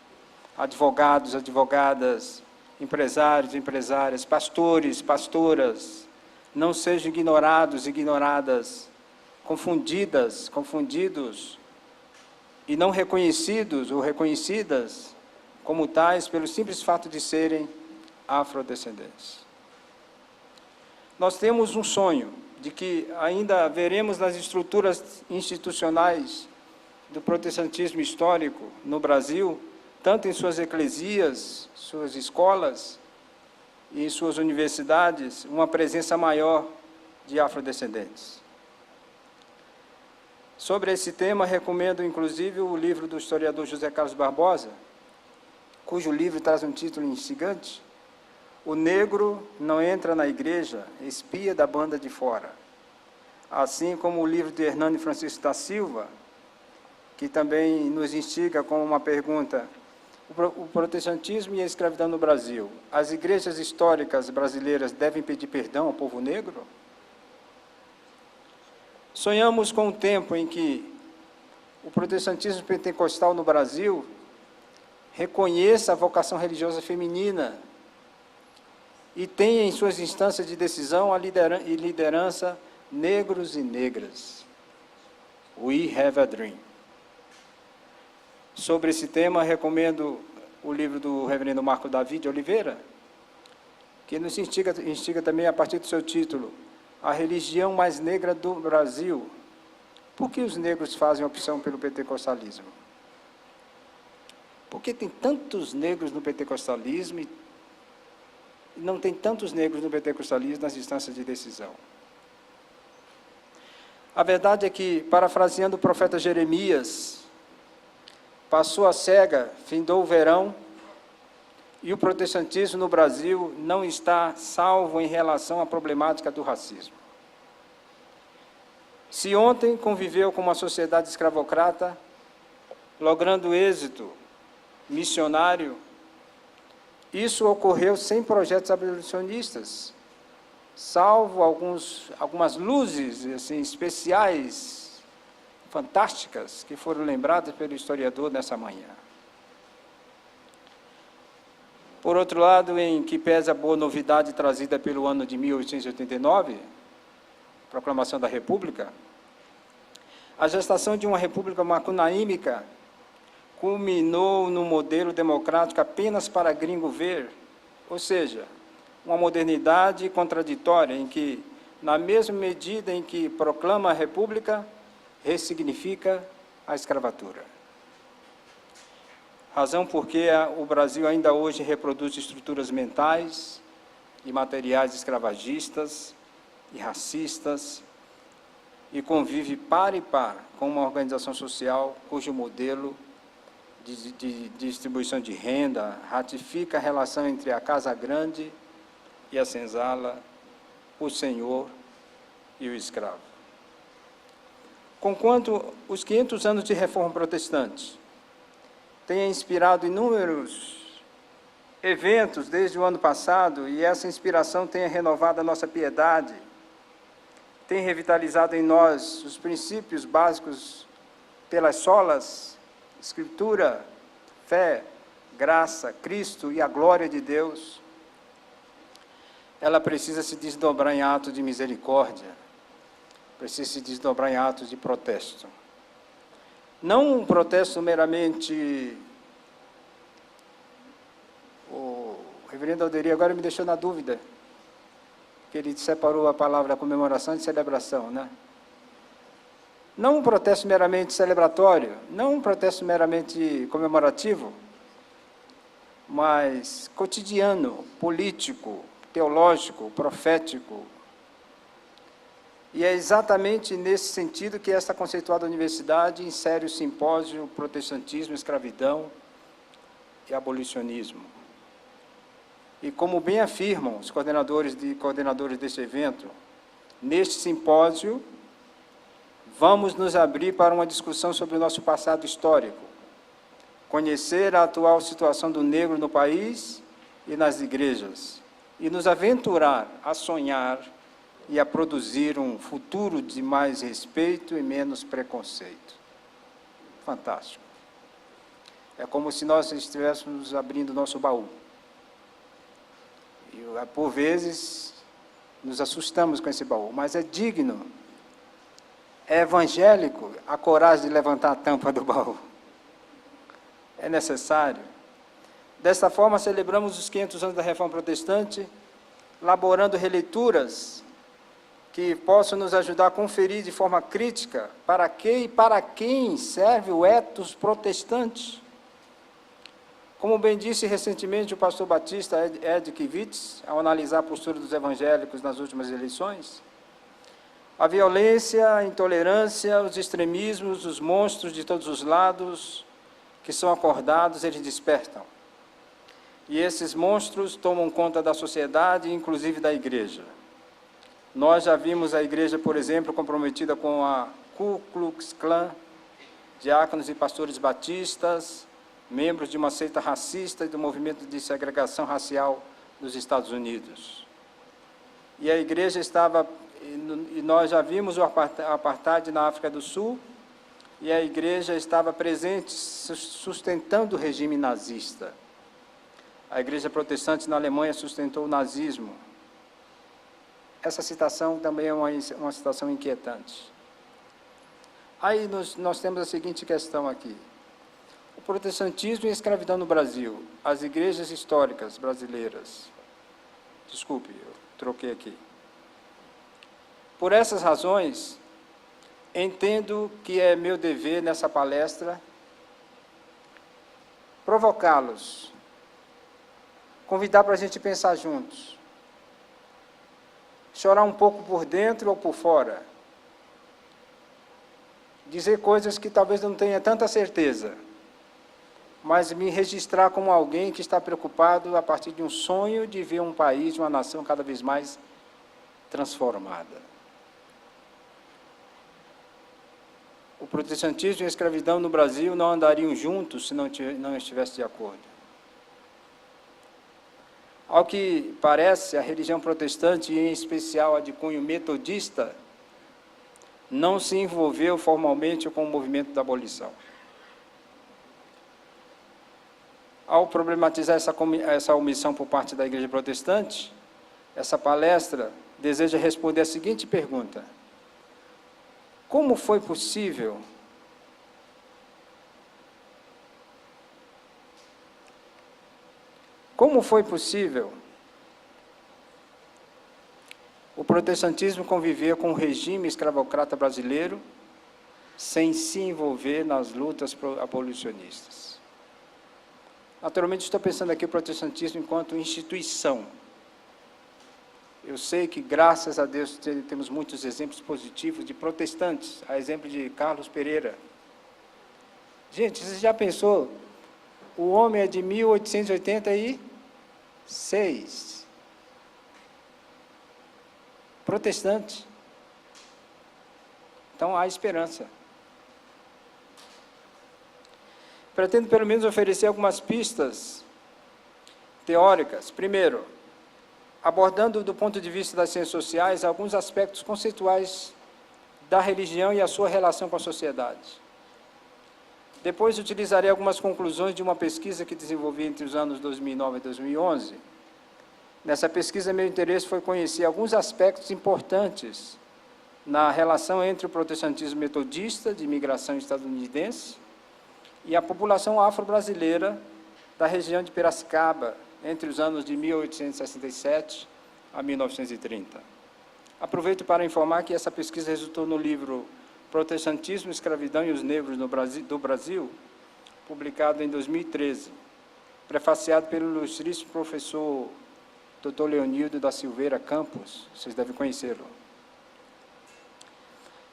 advogados, advogadas, empresários, empresárias, pastores, pastoras, não sejam ignorados, ignoradas, confundidas, confundidos e não reconhecidos ou reconhecidas como tais pelo simples fato de serem afrodescendentes. Nós temos um sonho de que ainda veremos nas estruturas institucionais do protestantismo histórico no Brasil, tanto em suas eclesias, suas escolas e em suas universidades, uma presença maior de afrodescendentes. Sobre esse tema, recomendo inclusive o livro do historiador José Carlos Barbosa, cujo livro traz um título instigante: O negro não entra na igreja, espia da banda de fora. Assim como o livro de Hernani Francisco da Silva, que também nos instiga com uma pergunta: o protestantismo e a escravidão no Brasil, as igrejas históricas brasileiras devem pedir perdão ao povo negro? Sonhamos com um tempo em que o protestantismo pentecostal no Brasil reconheça a vocação religiosa feminina e tenha em suas instâncias de decisão e liderança negros e negras. We have a dream. Sobre esse tema, recomendo o livro do reverendo Marco Davi de Oliveira, que nos instiga também a partir do seu título, A Religião Mais Negra do Brasil. Por que os negros fazem opção pelo pentecostalismo? Por que tem tantos negros no pentecostalismo e não tem tantos negros no pentecostalismo nas instâncias de decisão? A verdade é que, parafraseando o profeta Jeremias, passou a cega, findou o verão, e o protestantismo no Brasil não está salvo em relação à problemática do racismo. Se ontem conviveu com uma sociedade escravocrata, logrando êxito missionário, isso ocorreu sem projetos abolicionistas, salvo algumas luzes assim, especiais, fantásticas, que foram lembradas pelo historiador nessa manhã. Por outro lado, em que pesa a boa novidade trazida pelo ano de 1889, proclamação da República, a gestação de uma república macunaímica culminou no modelo democrático apenas para gringo ver, ou seja, uma modernidade contraditória em que, na mesma medida em que proclama a república, ressignifica a escravatura. Razão porque o Brasil ainda hoje reproduz estruturas mentais e materiais escravagistas e racistas e convive par e par com uma organização social cujo modelo de distribuição de renda ratifica a relação entre a casa grande e a senzala, o senhor e o escravo. Conquanto os 500 anos de reforma protestante tenha inspirado inúmeros eventos desde o ano passado, e essa inspiração tenha renovado a nossa piedade, tem revitalizado em nós os princípios básicos pelas solas, Escritura, fé, graça, Cristo e a glória de Deus, ela precisa se desdobrar em atos de misericórdia, precisa se desdobrar em atos de protesto. Não um protesto meramente... O reverendo Alderi agora me deixou na dúvida, que ele separou a palavra comemoração de celebração, né? Não um protesto meramente celebratório, não um protesto meramente comemorativo, mas cotidiano, político, teológico, profético. E é exatamente nesse sentido que esta conceituada universidade insere o simpósio Protestantismo, Escravidão e Abolicionismo. E como bem afirmam os coordenadores deste evento, neste simpósio, vamos nos abrir para uma discussão sobre o nosso passado histórico, conhecer a atual situação do negro no país e nas igrejas, e nos aventurar a sonhar e a produzir um futuro de mais respeito e menos preconceito. Fantástico. É como se nós estivéssemos abrindo nosso baú. E, por vezes, nos assustamos com esse baú, mas é digno, é evangélico a coragem de levantar a tampa do baú. É necessário. Desta forma, celebramos os 500 anos da Reforma Protestante, elaborando releituras que possam nos ajudar a conferir de forma crítica para que e para quem serve o ethos protestante. Como bem disse recentemente o pastor batista Ed Kivitz, ao analisar a postura dos evangélicos nas últimas eleições, a violência, a intolerância, os extremismos, os monstros de todos os lados que são acordados, eles despertam. E esses monstros tomam conta da sociedade, inclusive da igreja. Nós já vimos a igreja, por exemplo, comprometida com a Ku Klux Klan, diáconos e pastores batistas, membros de uma seita racista e do movimento de segregação racial dos Estados Unidos. E a igreja estava, e nós já vimos o apartheid na África do Sul, e a igreja estava presente, sustentando o regime nazista. A igreja protestante na Alemanha sustentou o nazismo. Essa citação também é uma citação inquietante. Aí nós temos a seguinte questão aqui. O protestantismo e a escravidão no Brasil. As igrejas históricas brasileiras. Desculpe, eu troquei aqui. Por essas razões, entendo que é meu dever, nessa palestra, provocá-los, convidar para a gente pensar juntos, chorar um pouco por dentro ou por fora, dizer coisas que talvez não tenha tanta certeza, mas me registrar como alguém que está preocupado a partir de um sonho de ver um país, uma nação cada vez mais transformada. O protestantismo e a escravidão no Brasil não andariam juntos se não estivesse de acordo. Ao que parece, a religião protestante, e em especial a de cunho metodista, não se envolveu formalmente com o movimento da abolição. Ao problematizar essa omissão por parte da Igreja Protestante, essa palestra deseja responder a seguinte pergunta: como foi possível o protestantismo conviver com o regime escravocrata brasileiro sem se envolver nas lutas abolicionistas? Naturalmente, estou pensando aqui o protestantismo enquanto instituição. Eu sei que, graças a Deus, temos muitos exemplos positivos de protestantes, a exemplo de Carlos Pereira. Gente, você já pensou? O homem é de 1886. Protestante. Então, há esperança. Pretendo, pelo menos, oferecer algumas pistas teóricas. Primeiro, abordando do ponto de vista das ciências sociais alguns aspectos conceituais da religião e a sua relação com a sociedade. Depois utilizarei algumas conclusões de uma pesquisa que desenvolvi entre os anos 2009 e 2011. Nessa pesquisa, meu interesse foi conhecer alguns aspectos importantes na relação entre o protestantismo metodista de imigração estadunidense e a população afro-brasileira da região de Piracicaba, entre os anos de 1867 a 1930. Aproveito para informar que essa pesquisa resultou no livro Protestantismo, Escravidão e os Negros do Brasil, publicado em 2013, prefaciado pelo ilustríssimo professor Dr. Leonildo da Silveira Campos, vocês devem conhecê-lo.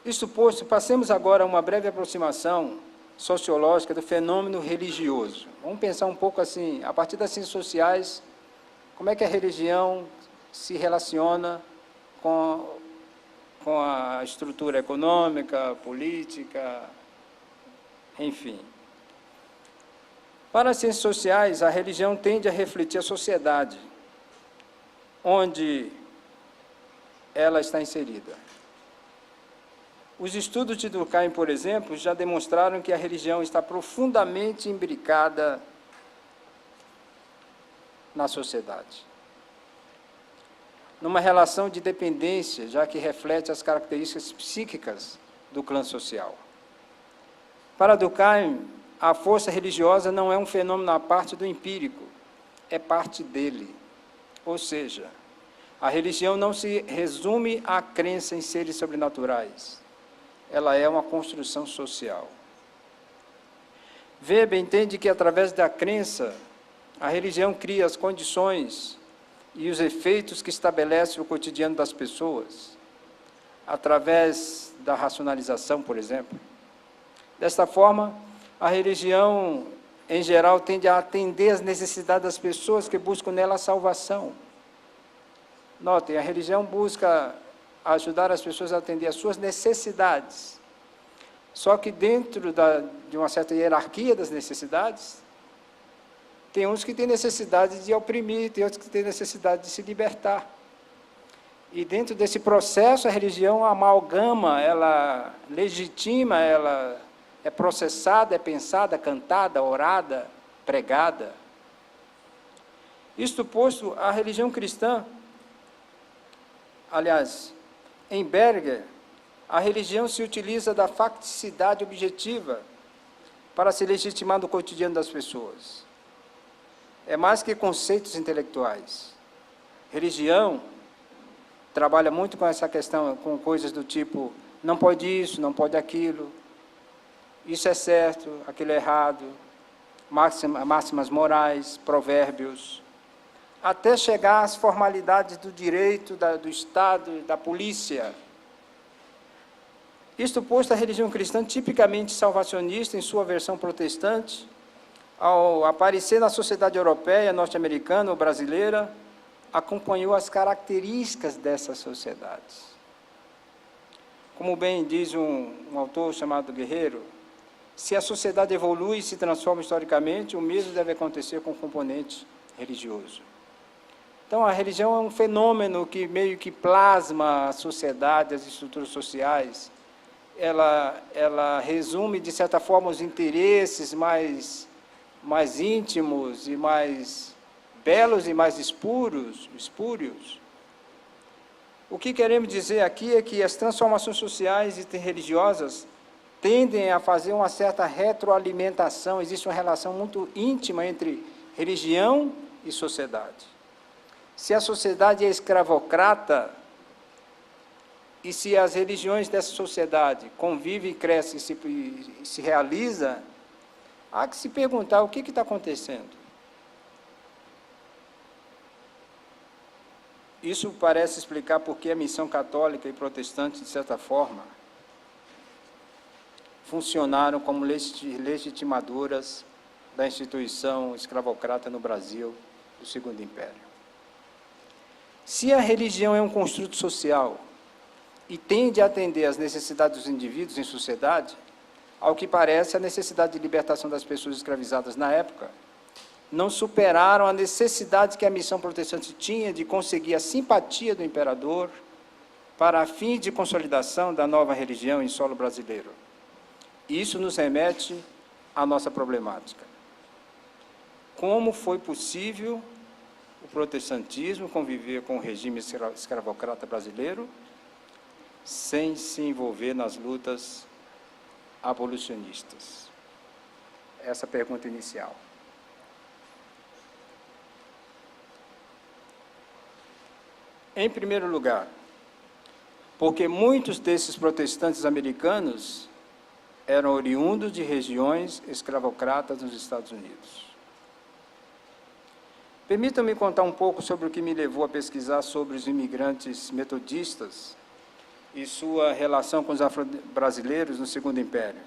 Isto posto, passemos agora a uma breve aproximação sociológica do fenômeno religioso. Vamos pensar um pouco assim, a partir das ciências sociais, como é que a religião se relaciona com a estrutura econômica, política, enfim. Para as ciências sociais, a religião tende a refletir a sociedade, onde ela está inserida. Os estudos de Durkheim, por exemplo, já demonstraram que a religião está profundamente imbricada na sociedade, numa relação de dependência, já que reflete as características psíquicas do clã social. Para Durkheim, a força religiosa não é um fenômeno à parte do empírico, é parte dele. Ou seja, a religião não se resume à crença em seres sobrenaturais, ela é uma construção social. Weber entende que, através da crença, a religião cria as condições e os efeitos que estabelecem o cotidiano das pessoas, através da racionalização, por exemplo. Desta forma, a religião, em geral, tende a atender às necessidades das pessoas que buscam nela a salvação. Notem, a religião busca ajudar as pessoas a atender às suas necessidades. Só que dentro de uma certa hierarquia das necessidades, tem uns que têm necessidade de oprimir, tem outros que têm necessidade de se libertar. E dentro desse processo, a religião amalgama, ela legitima, ela é processada, é pensada, cantada, orada, pregada. Isto posto, a religião cristã, aliás, em Berger, a religião se utiliza da facticidade objetiva para se legitimar no cotidiano das pessoas. É mais que conceitos intelectuais. Religião trabalha muito com essa questão, com coisas do tipo, não pode isso, não pode aquilo, isso é certo, aquilo é errado, máximas morais, provérbios, até chegar às formalidades do direito, do Estado, da polícia. Isto posto, a religião cristã, tipicamente salvacionista em sua versão protestante, ao aparecer na sociedade europeia, norte-americana ou brasileira, acompanhou as características dessas sociedades. Como bem diz um autor chamado Guerreiro, se a sociedade evolui e se transforma historicamente, o mesmo deve acontecer com o componente religioso. Então, a religião é um fenômeno que meio que plasma a sociedade, as estruturas sociais. Ela resume, de certa forma, os interesses mais íntimos e mais belos e mais espúrios. O que queremos dizer aqui é que as transformações sociais e religiosas tendem a fazer uma certa retroalimentação, existe uma relação muito íntima entre religião e sociedade. Se a sociedade é escravocrata, e se as religiões dessa sociedade convivem, crescem e se realizam, há que se perguntar o que está acontecendo. Isso parece explicar por que a missão católica e protestante, de certa forma, funcionaram como legitimadoras da instituição escravocrata no Brasil do Segundo Império. Se a religião é um construto social e tende a atender às necessidades dos indivíduos em sociedade, ao que parece, a necessidade de libertação das pessoas escravizadas na época não superaram a necessidade que a missão protestante tinha de conseguir a simpatia do imperador para fins de consolidação da nova religião em solo brasileiro. Isso nos remete à nossa problemática. Como foi possível o protestantismo conviver com o regime escravocrata brasileiro sem se envolver nas lutas abolicionistas? Essa é a pergunta inicial. Em primeiro lugar, porque muitos desses protestantes americanos eram oriundos de regiões escravocratas nos Estados Unidos. Permitam-me contar um pouco sobre o que me levou a pesquisar sobre os imigrantes metodistas e sua relação com os afro-brasileiros no Segundo Império.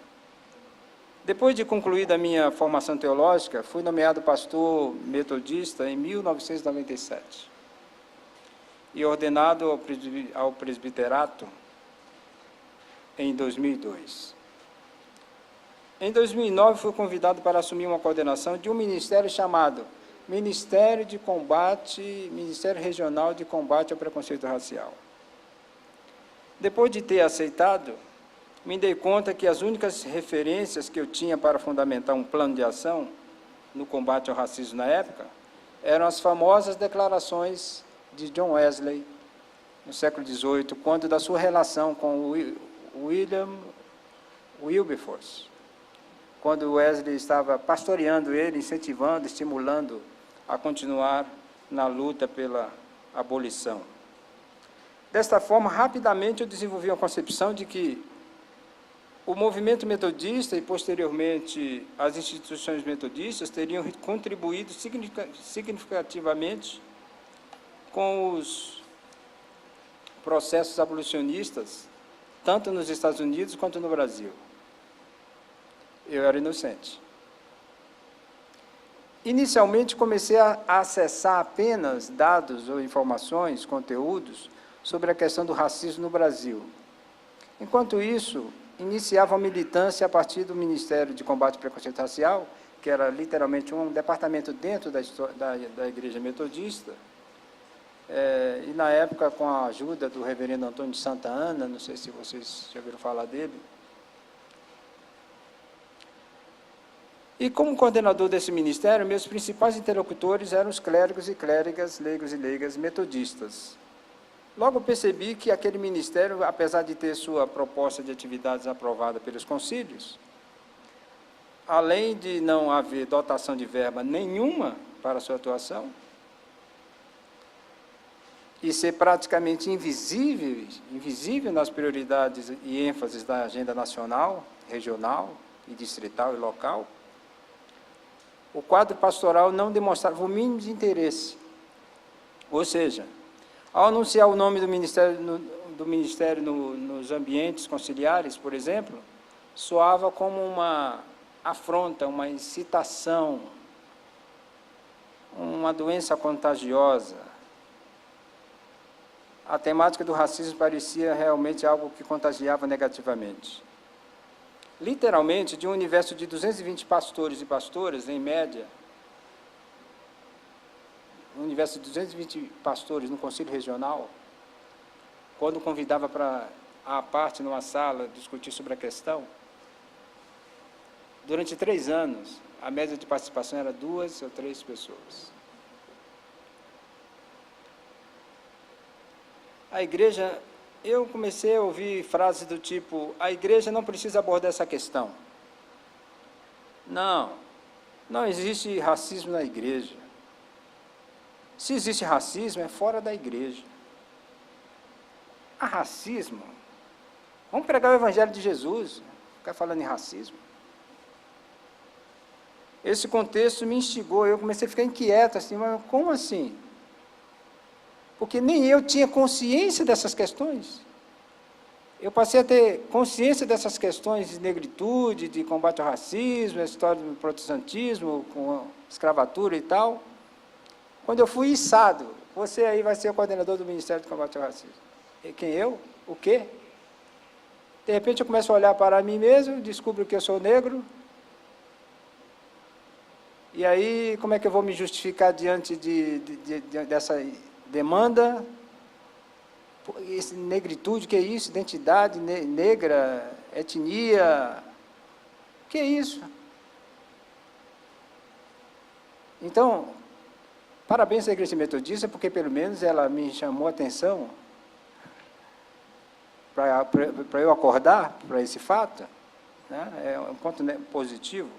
Depois de concluída a minha formação teológica, fui nomeado pastor metodista em 1997 e ordenado ao presbiterato em 2002. Em 2009, fui convidado para assumir uma coordenação de um ministério chamado Ministério Regional de Combate ao Preconceito Racial. Depois de ter aceitado, me dei conta que as únicas referências que eu tinha para fundamentar um plano de ação no combate ao racismo na época eram as famosas declarações de John Wesley, no século XVIII, quando da sua relação com William Wilberforce, quando Wesley estava pastoreando ele, incentivando, estimulando a continuar na luta pela abolição. Desta forma, rapidamente eu desenvolvi a concepção de que o movimento metodista e, posteriormente, as instituições metodistas teriam contribuído significativamente com os processos abolicionistas, tanto nos Estados Unidos quanto no Brasil. Eu era inocente. Inicialmente, comecei a acessar apenas dados ou informações, conteúdos, sobre a questão do racismo no Brasil. Enquanto isso, iniciava a militância a partir do Ministério de Combate ao Preconceito Racial, que era literalmente um departamento dentro da Igreja Metodista, e na época, com a ajuda do reverendo Antônio de Santa Ana, não sei se vocês já ouviram falar dele, e como coordenador desse ministério, meus principais interlocutores eram os clérigos e clérigas, leigos e leigas metodistas. Logo percebi que aquele ministério, apesar de ter sua proposta de atividades aprovada pelos concílios, além de não haver dotação de verba nenhuma para a sua atuação, e ser praticamente invisível nas prioridades e ênfases da agenda nacional, regional e distrital e local, o quadro pastoral não demonstrava o mínimo de interesse. Ou seja, ao anunciar o nome do Ministério nos ambientes conciliares, por exemplo, soava como uma afronta, uma incitação, uma doença contagiosa. A temática do racismo parecia realmente algo que contagiava negativamente. Literalmente, de um universo de 220 pastores e pastoras, em média, um universo de 220 pastores no Conselho Regional, quando convidava para a parte numa sala discutir sobre a questão, durante 3 anos, a média de participação era 2 ou 3 pessoas. A igreja, eu comecei a ouvir frases do tipo, a igreja não precisa abordar essa questão. Não existe racismo na igreja. Se existe racismo, é fora da igreja. Há racismo? Vamos pregar o Evangelho de Jesus, ficar falando em racismo. Esse contexto me instigou, eu comecei a ficar inquieto, assim, mas como assim? Porque nem eu tinha consciência dessas questões. Eu passei a ter consciência dessas questões de negritude, de combate ao racismo, a história do protestantismo, com a escravatura e tal, quando eu fui içado. Você aí vai ser o coordenador do Ministério de Combate ao Racismo. E quem eu? O quê? De repente eu começo a olhar para mim mesmo, descubro que eu sou negro, e aí como é que eu vou me justificar diante dessa demanda? Esse negritude, que é isso? Identidade negra, etnia, o que é isso? Então, parabéns à Igreja Metodista, porque pelo menos ela me chamou a atenção para eu acordar para esse fato, né? É um ponto positivo.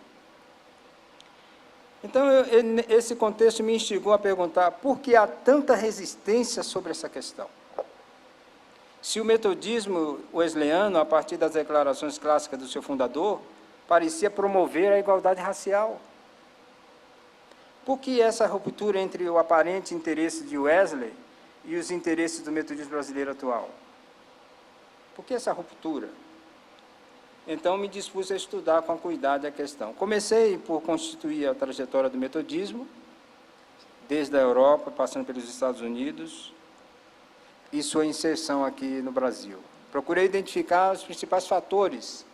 Então, esse contexto me instigou a perguntar por que há tanta resistência sobre essa questão. Se o metodismo wesleyano, a partir das declarações clássicas do seu fundador, parecia promover a igualdade racial. Por que essa ruptura entre o aparente interesse de Wesley e os interesses do metodismo brasileiro atual? Por que essa ruptura? Então, me dispus a estudar com cuidado a questão. Comecei por constituir a trajetória do metodismo, desde a Europa, passando pelos Estados Unidos, e sua inserção aqui no Brasil. Procurei identificar os principais fatores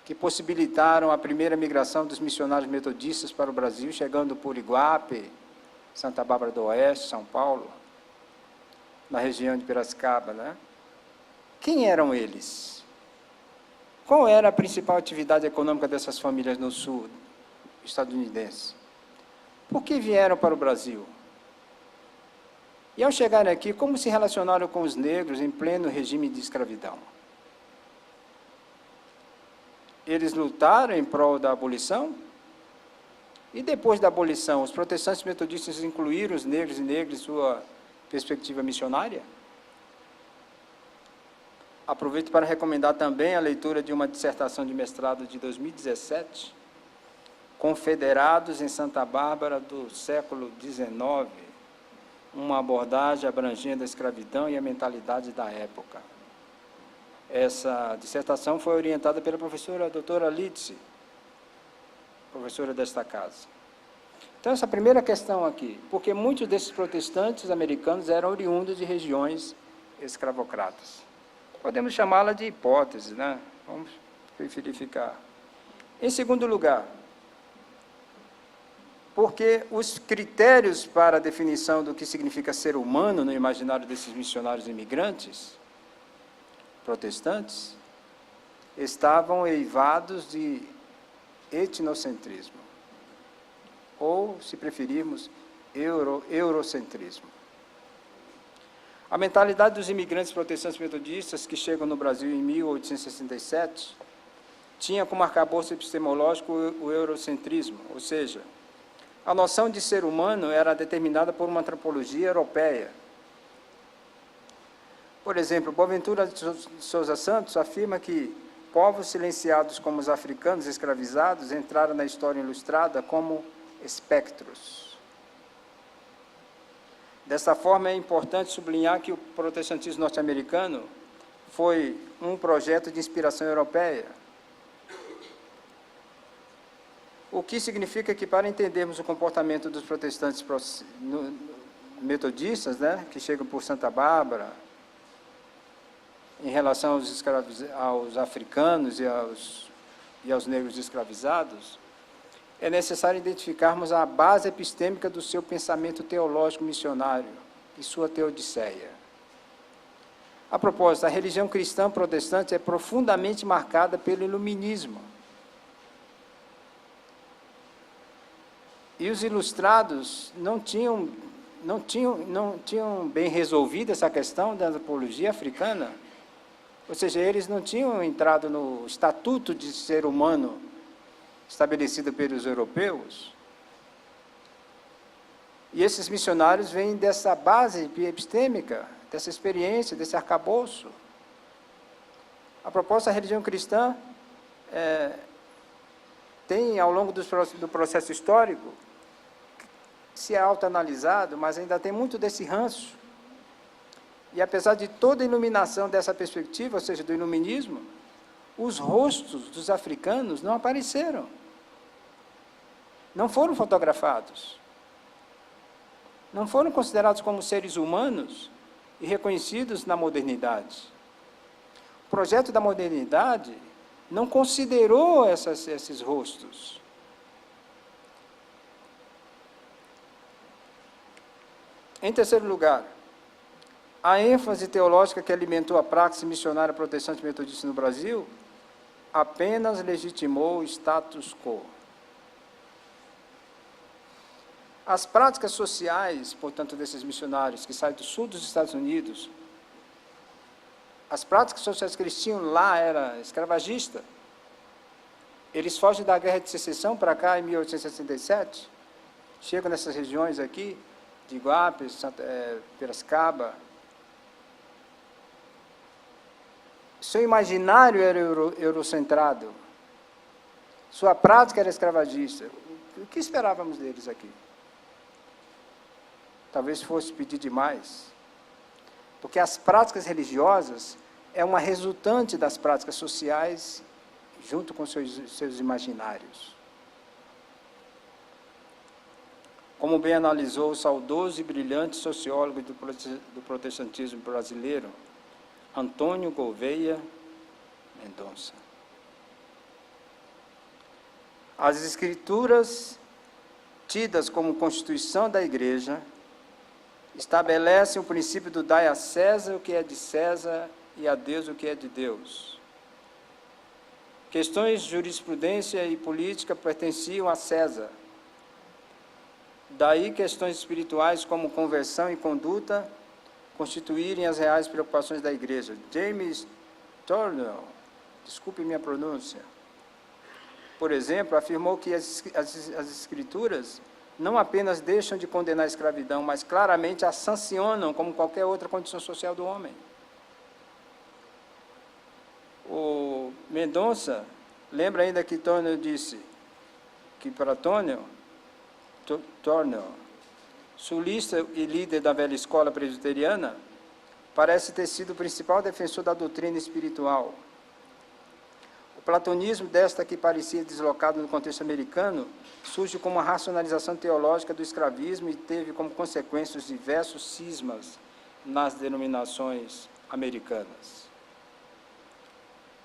que possibilitaram a primeira migração dos missionários metodistas para o Brasil, chegando por Iguape, Santa Bárbara do Oeste, São Paulo, na região de Piracicaba, né? Quem eram eles? Qual era a principal atividade econômica dessas famílias no sul estadunidense? Por que vieram para o Brasil? E ao chegarem aqui, como se relacionaram com os negros em pleno regime de escravidão? Eles lutaram em prol da abolição? E depois da abolição, os protestantes metodistas incluíram os negros e negras em sua perspectiva missionária? Aproveito para recomendar também a leitura de uma dissertação de mestrado de 2017, Confederados em Santa Bárbara do século XIX, uma abordagem abrangendo a escravidão e a mentalidade da época. Essa dissertação foi orientada pela professora doutora Litze, professora desta casa. Então, essa primeira questão aqui, porque muitos desses protestantes americanos eram oriundos de regiões escravocratas. Podemos chamá-la de hipótese, né? Vamos verificar. Em segundo lugar, porque os critérios para a definição do que significa ser humano no imaginário desses missionários imigrantes protestantes estavam eivados de etnocentrismo, ou, se preferirmos, eurocentrismo. A mentalidade dos imigrantes protestantes metodistas que chegam no Brasil em 1867 tinha como arcabouço epistemológico o eurocentrismo, ou seja, a noção de ser humano era determinada por uma antropologia europeia. Por exemplo, Boaventura de Sousa Santos afirma que povos silenciados como os africanos escravizados entraram na história ilustrada como espectros. Dessa forma, é importante sublinhar que o protestantismo norte-americano foi um projeto de inspiração europeia. O que significa que, para entendermos o comportamento dos protestantes metodistas, né, que chegam por Santa Bárbara, em relação aos africanos e aos negros escravizados, é necessário identificarmos a base epistêmica do seu pensamento teológico missionário e sua teodiceia. A propósito, a religião cristã protestante é profundamente marcada pelo iluminismo. E os ilustrados não tinham bem resolvido essa questão da antropologia africana, ou seja, eles não tinham entrado no estatuto de ser humano estabelecido pelos europeus. E esses missionários vêm dessa base epistêmica, dessa experiência, desse arcabouço. A proposta da religião cristã tem, ao longo do processo histórico, se autoanalisado, mas ainda tem muito desse ranço. E apesar de toda a iluminação dessa perspectiva, ou seja, do iluminismo, os rostos dos africanos não apareceram. Não foram fotografados. Não foram considerados como seres humanos e reconhecidos na modernidade. O projeto da modernidade não considerou esses rostos. Em terceiro lugar, a ênfase teológica que alimentou a praxe missionária protestante metodista no Brasil apenas legitimou o status quo. As práticas sociais, portanto, desses missionários que saem do sul dos Estados Unidos, as práticas sociais que eles tinham lá era escravagista. Eles fogem da Guerra de Secessão para cá em 1867, chegam nessas regiões aqui, de Iguape, Piracicaba. Seu imaginário era eurocentrado, sua prática era escravagista. O que esperávamos deles aqui? Talvez fosse pedir demais, porque as práticas religiosas é uma resultante das práticas sociais junto com seus imaginários. Como bem analisou o saudoso e brilhante sociólogo do protestantismo brasileiro, Antônio Gouveia Mendonça. As escrituras, tidas como constituição da Igreja, estabelecem o princípio do dai a César o que é de César e a Deus o que é de Deus. Questões de jurisprudência e política pertenciam a César. Daí questões espirituais como conversão e conduta constituírem as reais preocupações da Igreja. James Thornhill, desculpe minha pronúncia, por exemplo, afirmou que as Escrituras não apenas deixam de condenar a escravidão, mas claramente a sancionam como qualquer outra condição social do homem. O Mendonça lembra ainda que Thornhill disse que para Thornhill, sulista e líder da velha escola presbiteriana, parece ter sido o principal defensor da doutrina espiritual. O platonismo, desta que parecia deslocado no contexto americano, surge como uma racionalização teológica do escravismo e teve como consequência os diversos cismas nas denominações americanas.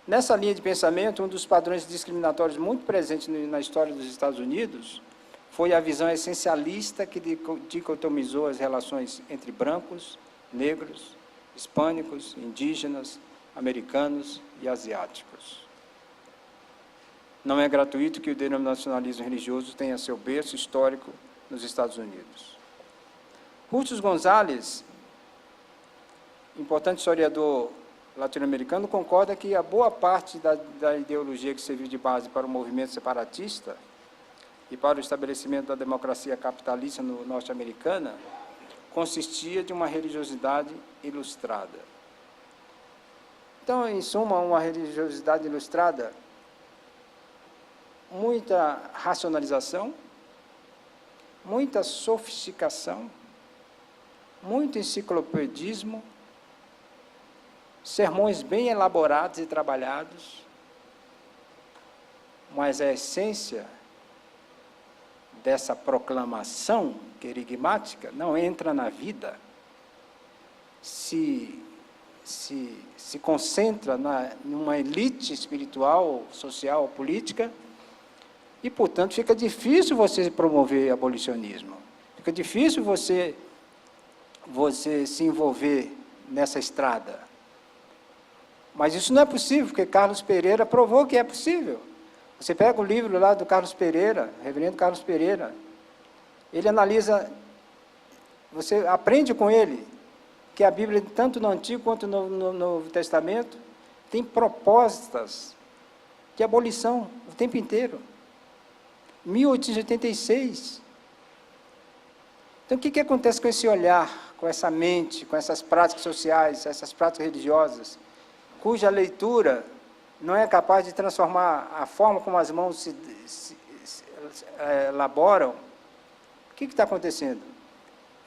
Nessa linha de pensamento, um dos padrões discriminatórios muito presentes na história dos Estados Unidos foi a visão essencialista que dicotomizou as relações entre brancos, negros, hispânicos, indígenas, americanos e asiáticos. Não é gratuito que o denominacionalismo religioso tenha seu berço histórico nos Estados Unidos. Rustos Gonzalez, importante historiador latino-americano, concorda que a boa parte da ideologia que serviu de base para o movimento separatista e para o estabelecimento da democracia capitalista norte-americana consistia de uma religiosidade ilustrada. Então, em suma, uma religiosidade ilustrada, muita racionalização, muita sofisticação, muito enciclopedismo, sermões bem elaborados e trabalhados, mas a essência dessa proclamação querigmática não entra na vida, se concentra numa elite espiritual, social, política, e, portanto, fica difícil você promover abolicionismo, fica difícil você se envolver nessa estrada. Mas isso não é possível, porque Carlos Pereira provou que é possível. Você pega o livro lá do Carlos Pereira, reverendo Carlos Pereira, ele analisa, você aprende com ele, que a Bíblia, tanto no Antigo quanto no Novo Testamento, tem propostas de abolição o tempo inteiro. 1886. Então, o que acontece com esse olhar, com essa mente, com essas práticas sociais, essas práticas religiosas, cuja leitura não é capaz de transformar a forma como as mãos se elaboram? O que está acontecendo?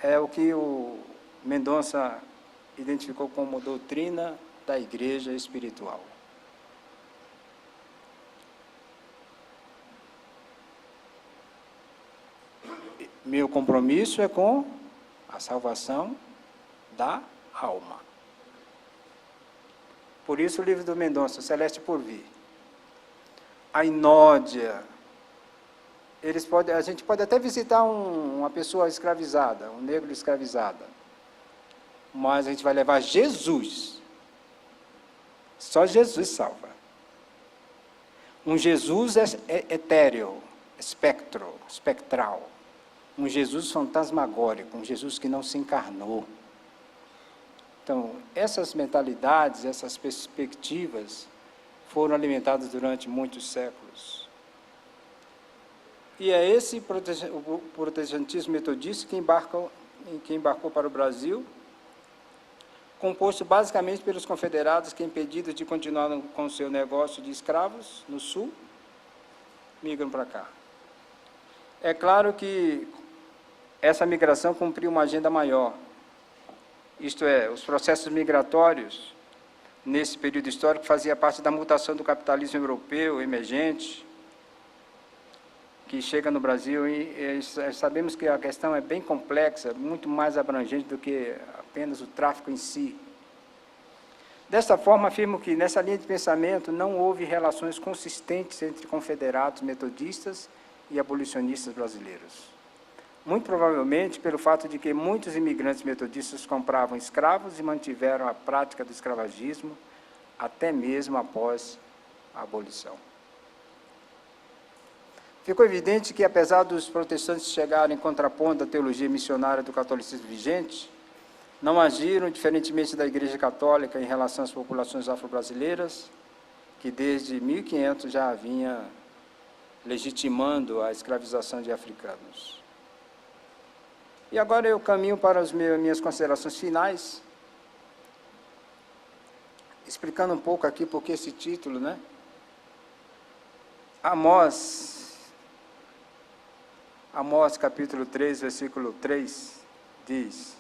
É o que o Mendonça identificou como doutrina da igreja espiritual. Meu compromisso é com a salvação da alma. Por isso o livro do Mendonça, Celeste por Vir. A inódia. A gente pode até visitar uma pessoa escravizada, um negro escravizado. Mas a gente vai levar Jesus. Só Jesus salva. Um Jesus etéreo, espectral. Um Jesus fantasmagórico, um Jesus que não se encarnou. Então, essas mentalidades, essas perspectivas foram alimentadas durante muitos séculos. E é esse o protestantismo metodista que embarcou para o Brasil, composto basicamente pelos confederados que, impedidos de continuar com o seu negócio de escravos no Sul, migram para cá. É claro que essa migração cumpriu uma agenda maior, isto é, os processos migratórios, nesse período histórico, fazia parte da mutação do capitalismo europeu emergente, que chega no Brasil, e sabemos que a questão é bem complexa, muito mais abrangente do que apenas o tráfico em si. Desta forma, afirmo que, nessa linha de pensamento, não houve relações consistentes entre confederados metodistas e abolicionistas brasileiros. muito provavelmente pelo fato de que muitos imigrantes metodistas compravam escravos e mantiveram a prática do escravagismo até mesmo após a abolição. Ficou evidente que, apesar dos protestantes chegarem contrapondo a teologia missionária do catolicismo vigente, não agiram diferentemente da Igreja Católica em relação às populações afro-brasileiras, que desde 1500 já vinha legitimando a escravização de africanos. E agora eu caminho para as minhas considerações finais, explicando um pouco aqui por que esse título, né? Amós, capítulo 3, versículo 3, diz: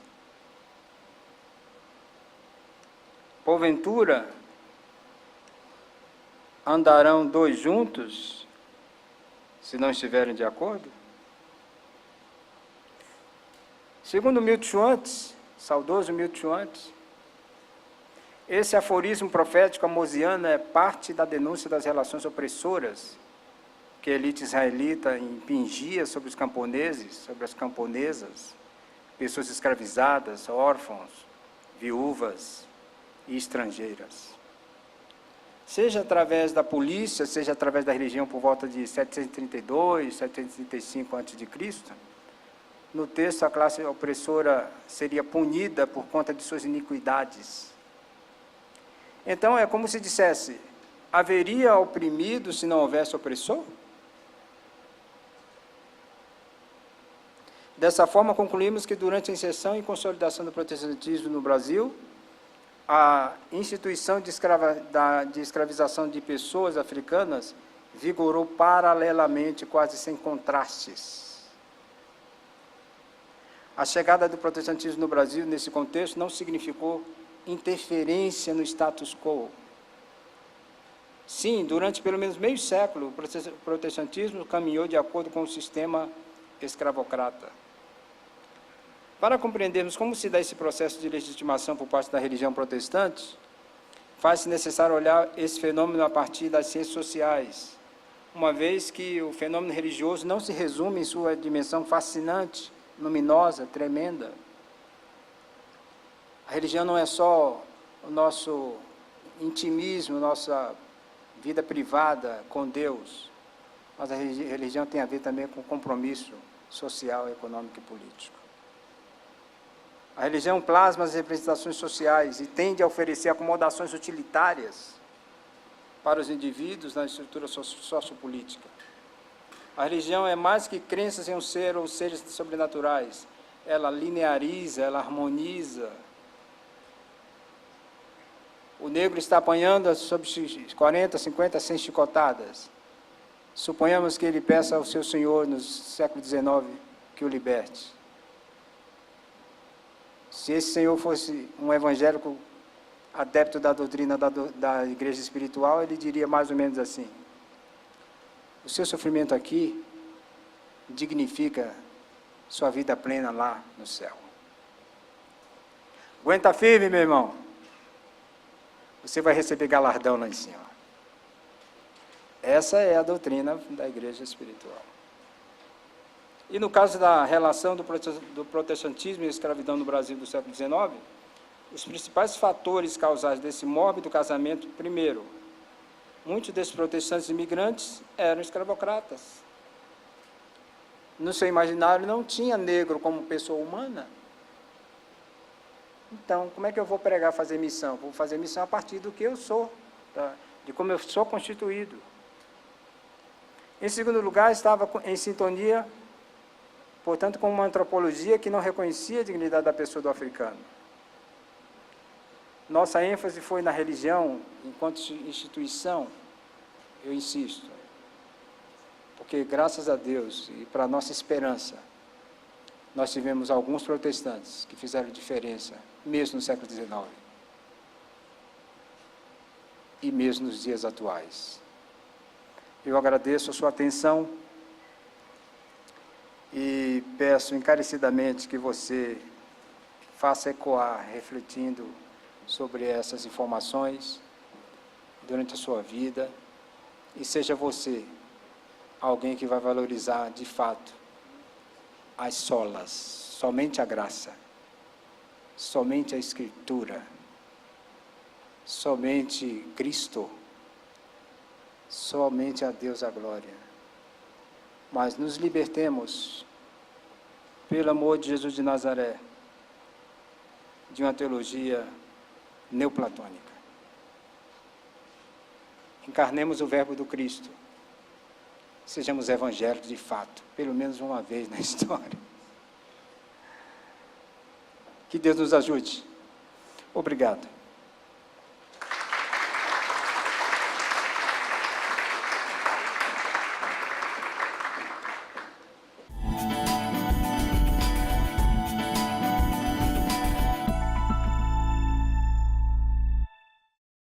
porventura andarão dois juntos, se não estiverem de acordo? Segundo Milton Schwantz, saudoso Milton Schwantz, esse aforismo profético amosiano é parte da denúncia das relações opressoras que a elite israelita impingia sobre os camponeses, sobre as camponesas, pessoas escravizadas, órfãos, viúvas e estrangeiras. Seja através da polícia, seja através da religião por volta de 732, 735 a.C., no texto a classe opressora seria punida por conta de suas iniquidades. Então é como se dissesse: haveria oprimido se não houvesse opressor? Dessa forma, concluímos que durante a inserção e consolidação do protestantismo no Brasil, a instituição de escravização de pessoas africanas vigorou paralelamente, quase sem contrastes. A chegada do protestantismo no Brasil, nesse contexto, não significou interferência no status quo. Sim, durante pelo menos meio século, o protestantismo caminhou de acordo com o sistema escravocrata. Para compreendermos como se dá esse processo de legitimação por parte da religião protestante, faz-se necessário olhar esse fenômeno a partir das ciências sociais, uma vez que o fenômeno religioso não se resume em sua dimensão fascinante, luminosa, tremenda. A religião não é só o nosso intimismo, nossa vida privada com Deus, mas a religião tem a ver também com compromisso social, econômico e político. A religião plasma as representações sociais e tende a oferecer acomodações utilitárias para os indivíduos na estrutura sociopolítica. A religião é mais que crenças em um ser ou seres sobrenaturais. Ela lineariza, ela harmoniza. O negro está apanhando sob 40, 50, 100 chicotadas. Suponhamos que ele peça ao seu senhor no século XIX que o liberte. Se esse senhor fosse um evangélico adepto da doutrina da igreja espiritual, ele diria mais ou menos assim: o seu sofrimento aqui dignifica sua vida plena lá no céu. Aguenta firme, meu irmão. Você vai receber galardão lá em cima. Essa é a doutrina da igreja espiritual. E no caso da relação do protestantismo e escravidão no Brasil do século XIX, os principais fatores causais desse mórbido casamento, primeiro, muitos desses protestantes imigrantes eram escravocratas. No seu imaginário não tinha negro como pessoa humana. Então, como é que eu vou pregar, fazer missão? Vou fazer missão a partir do que eu sou, de como eu sou constituído. Em segundo lugar, estava em sintonia, portanto, com uma antropologia que não reconhecia a dignidade da pessoa do africano. Nossa ênfase foi na religião enquanto instituição, eu insisto, porque graças a Deus e para nossa esperança, nós tivemos alguns protestantes que fizeram diferença, mesmo no século XIX, e mesmo nos dias atuais. Eu agradeço a sua atenção e peço encarecidamente que você faça ecoar, refletindo sobre essas informações durante a sua vida, e seja você alguém que vai valorizar de fato as solas, somente a graça, somente a Escritura, somente Cristo, somente a Deus a glória. Mas nos libertemos, pelo amor de Jesus de Nazaré, de uma teologia neoplatônica. Encarnemos o verbo do Cristo. Sejamos evangélicos de fato, pelo menos uma vez na história. Que Deus nos ajude. Obrigado.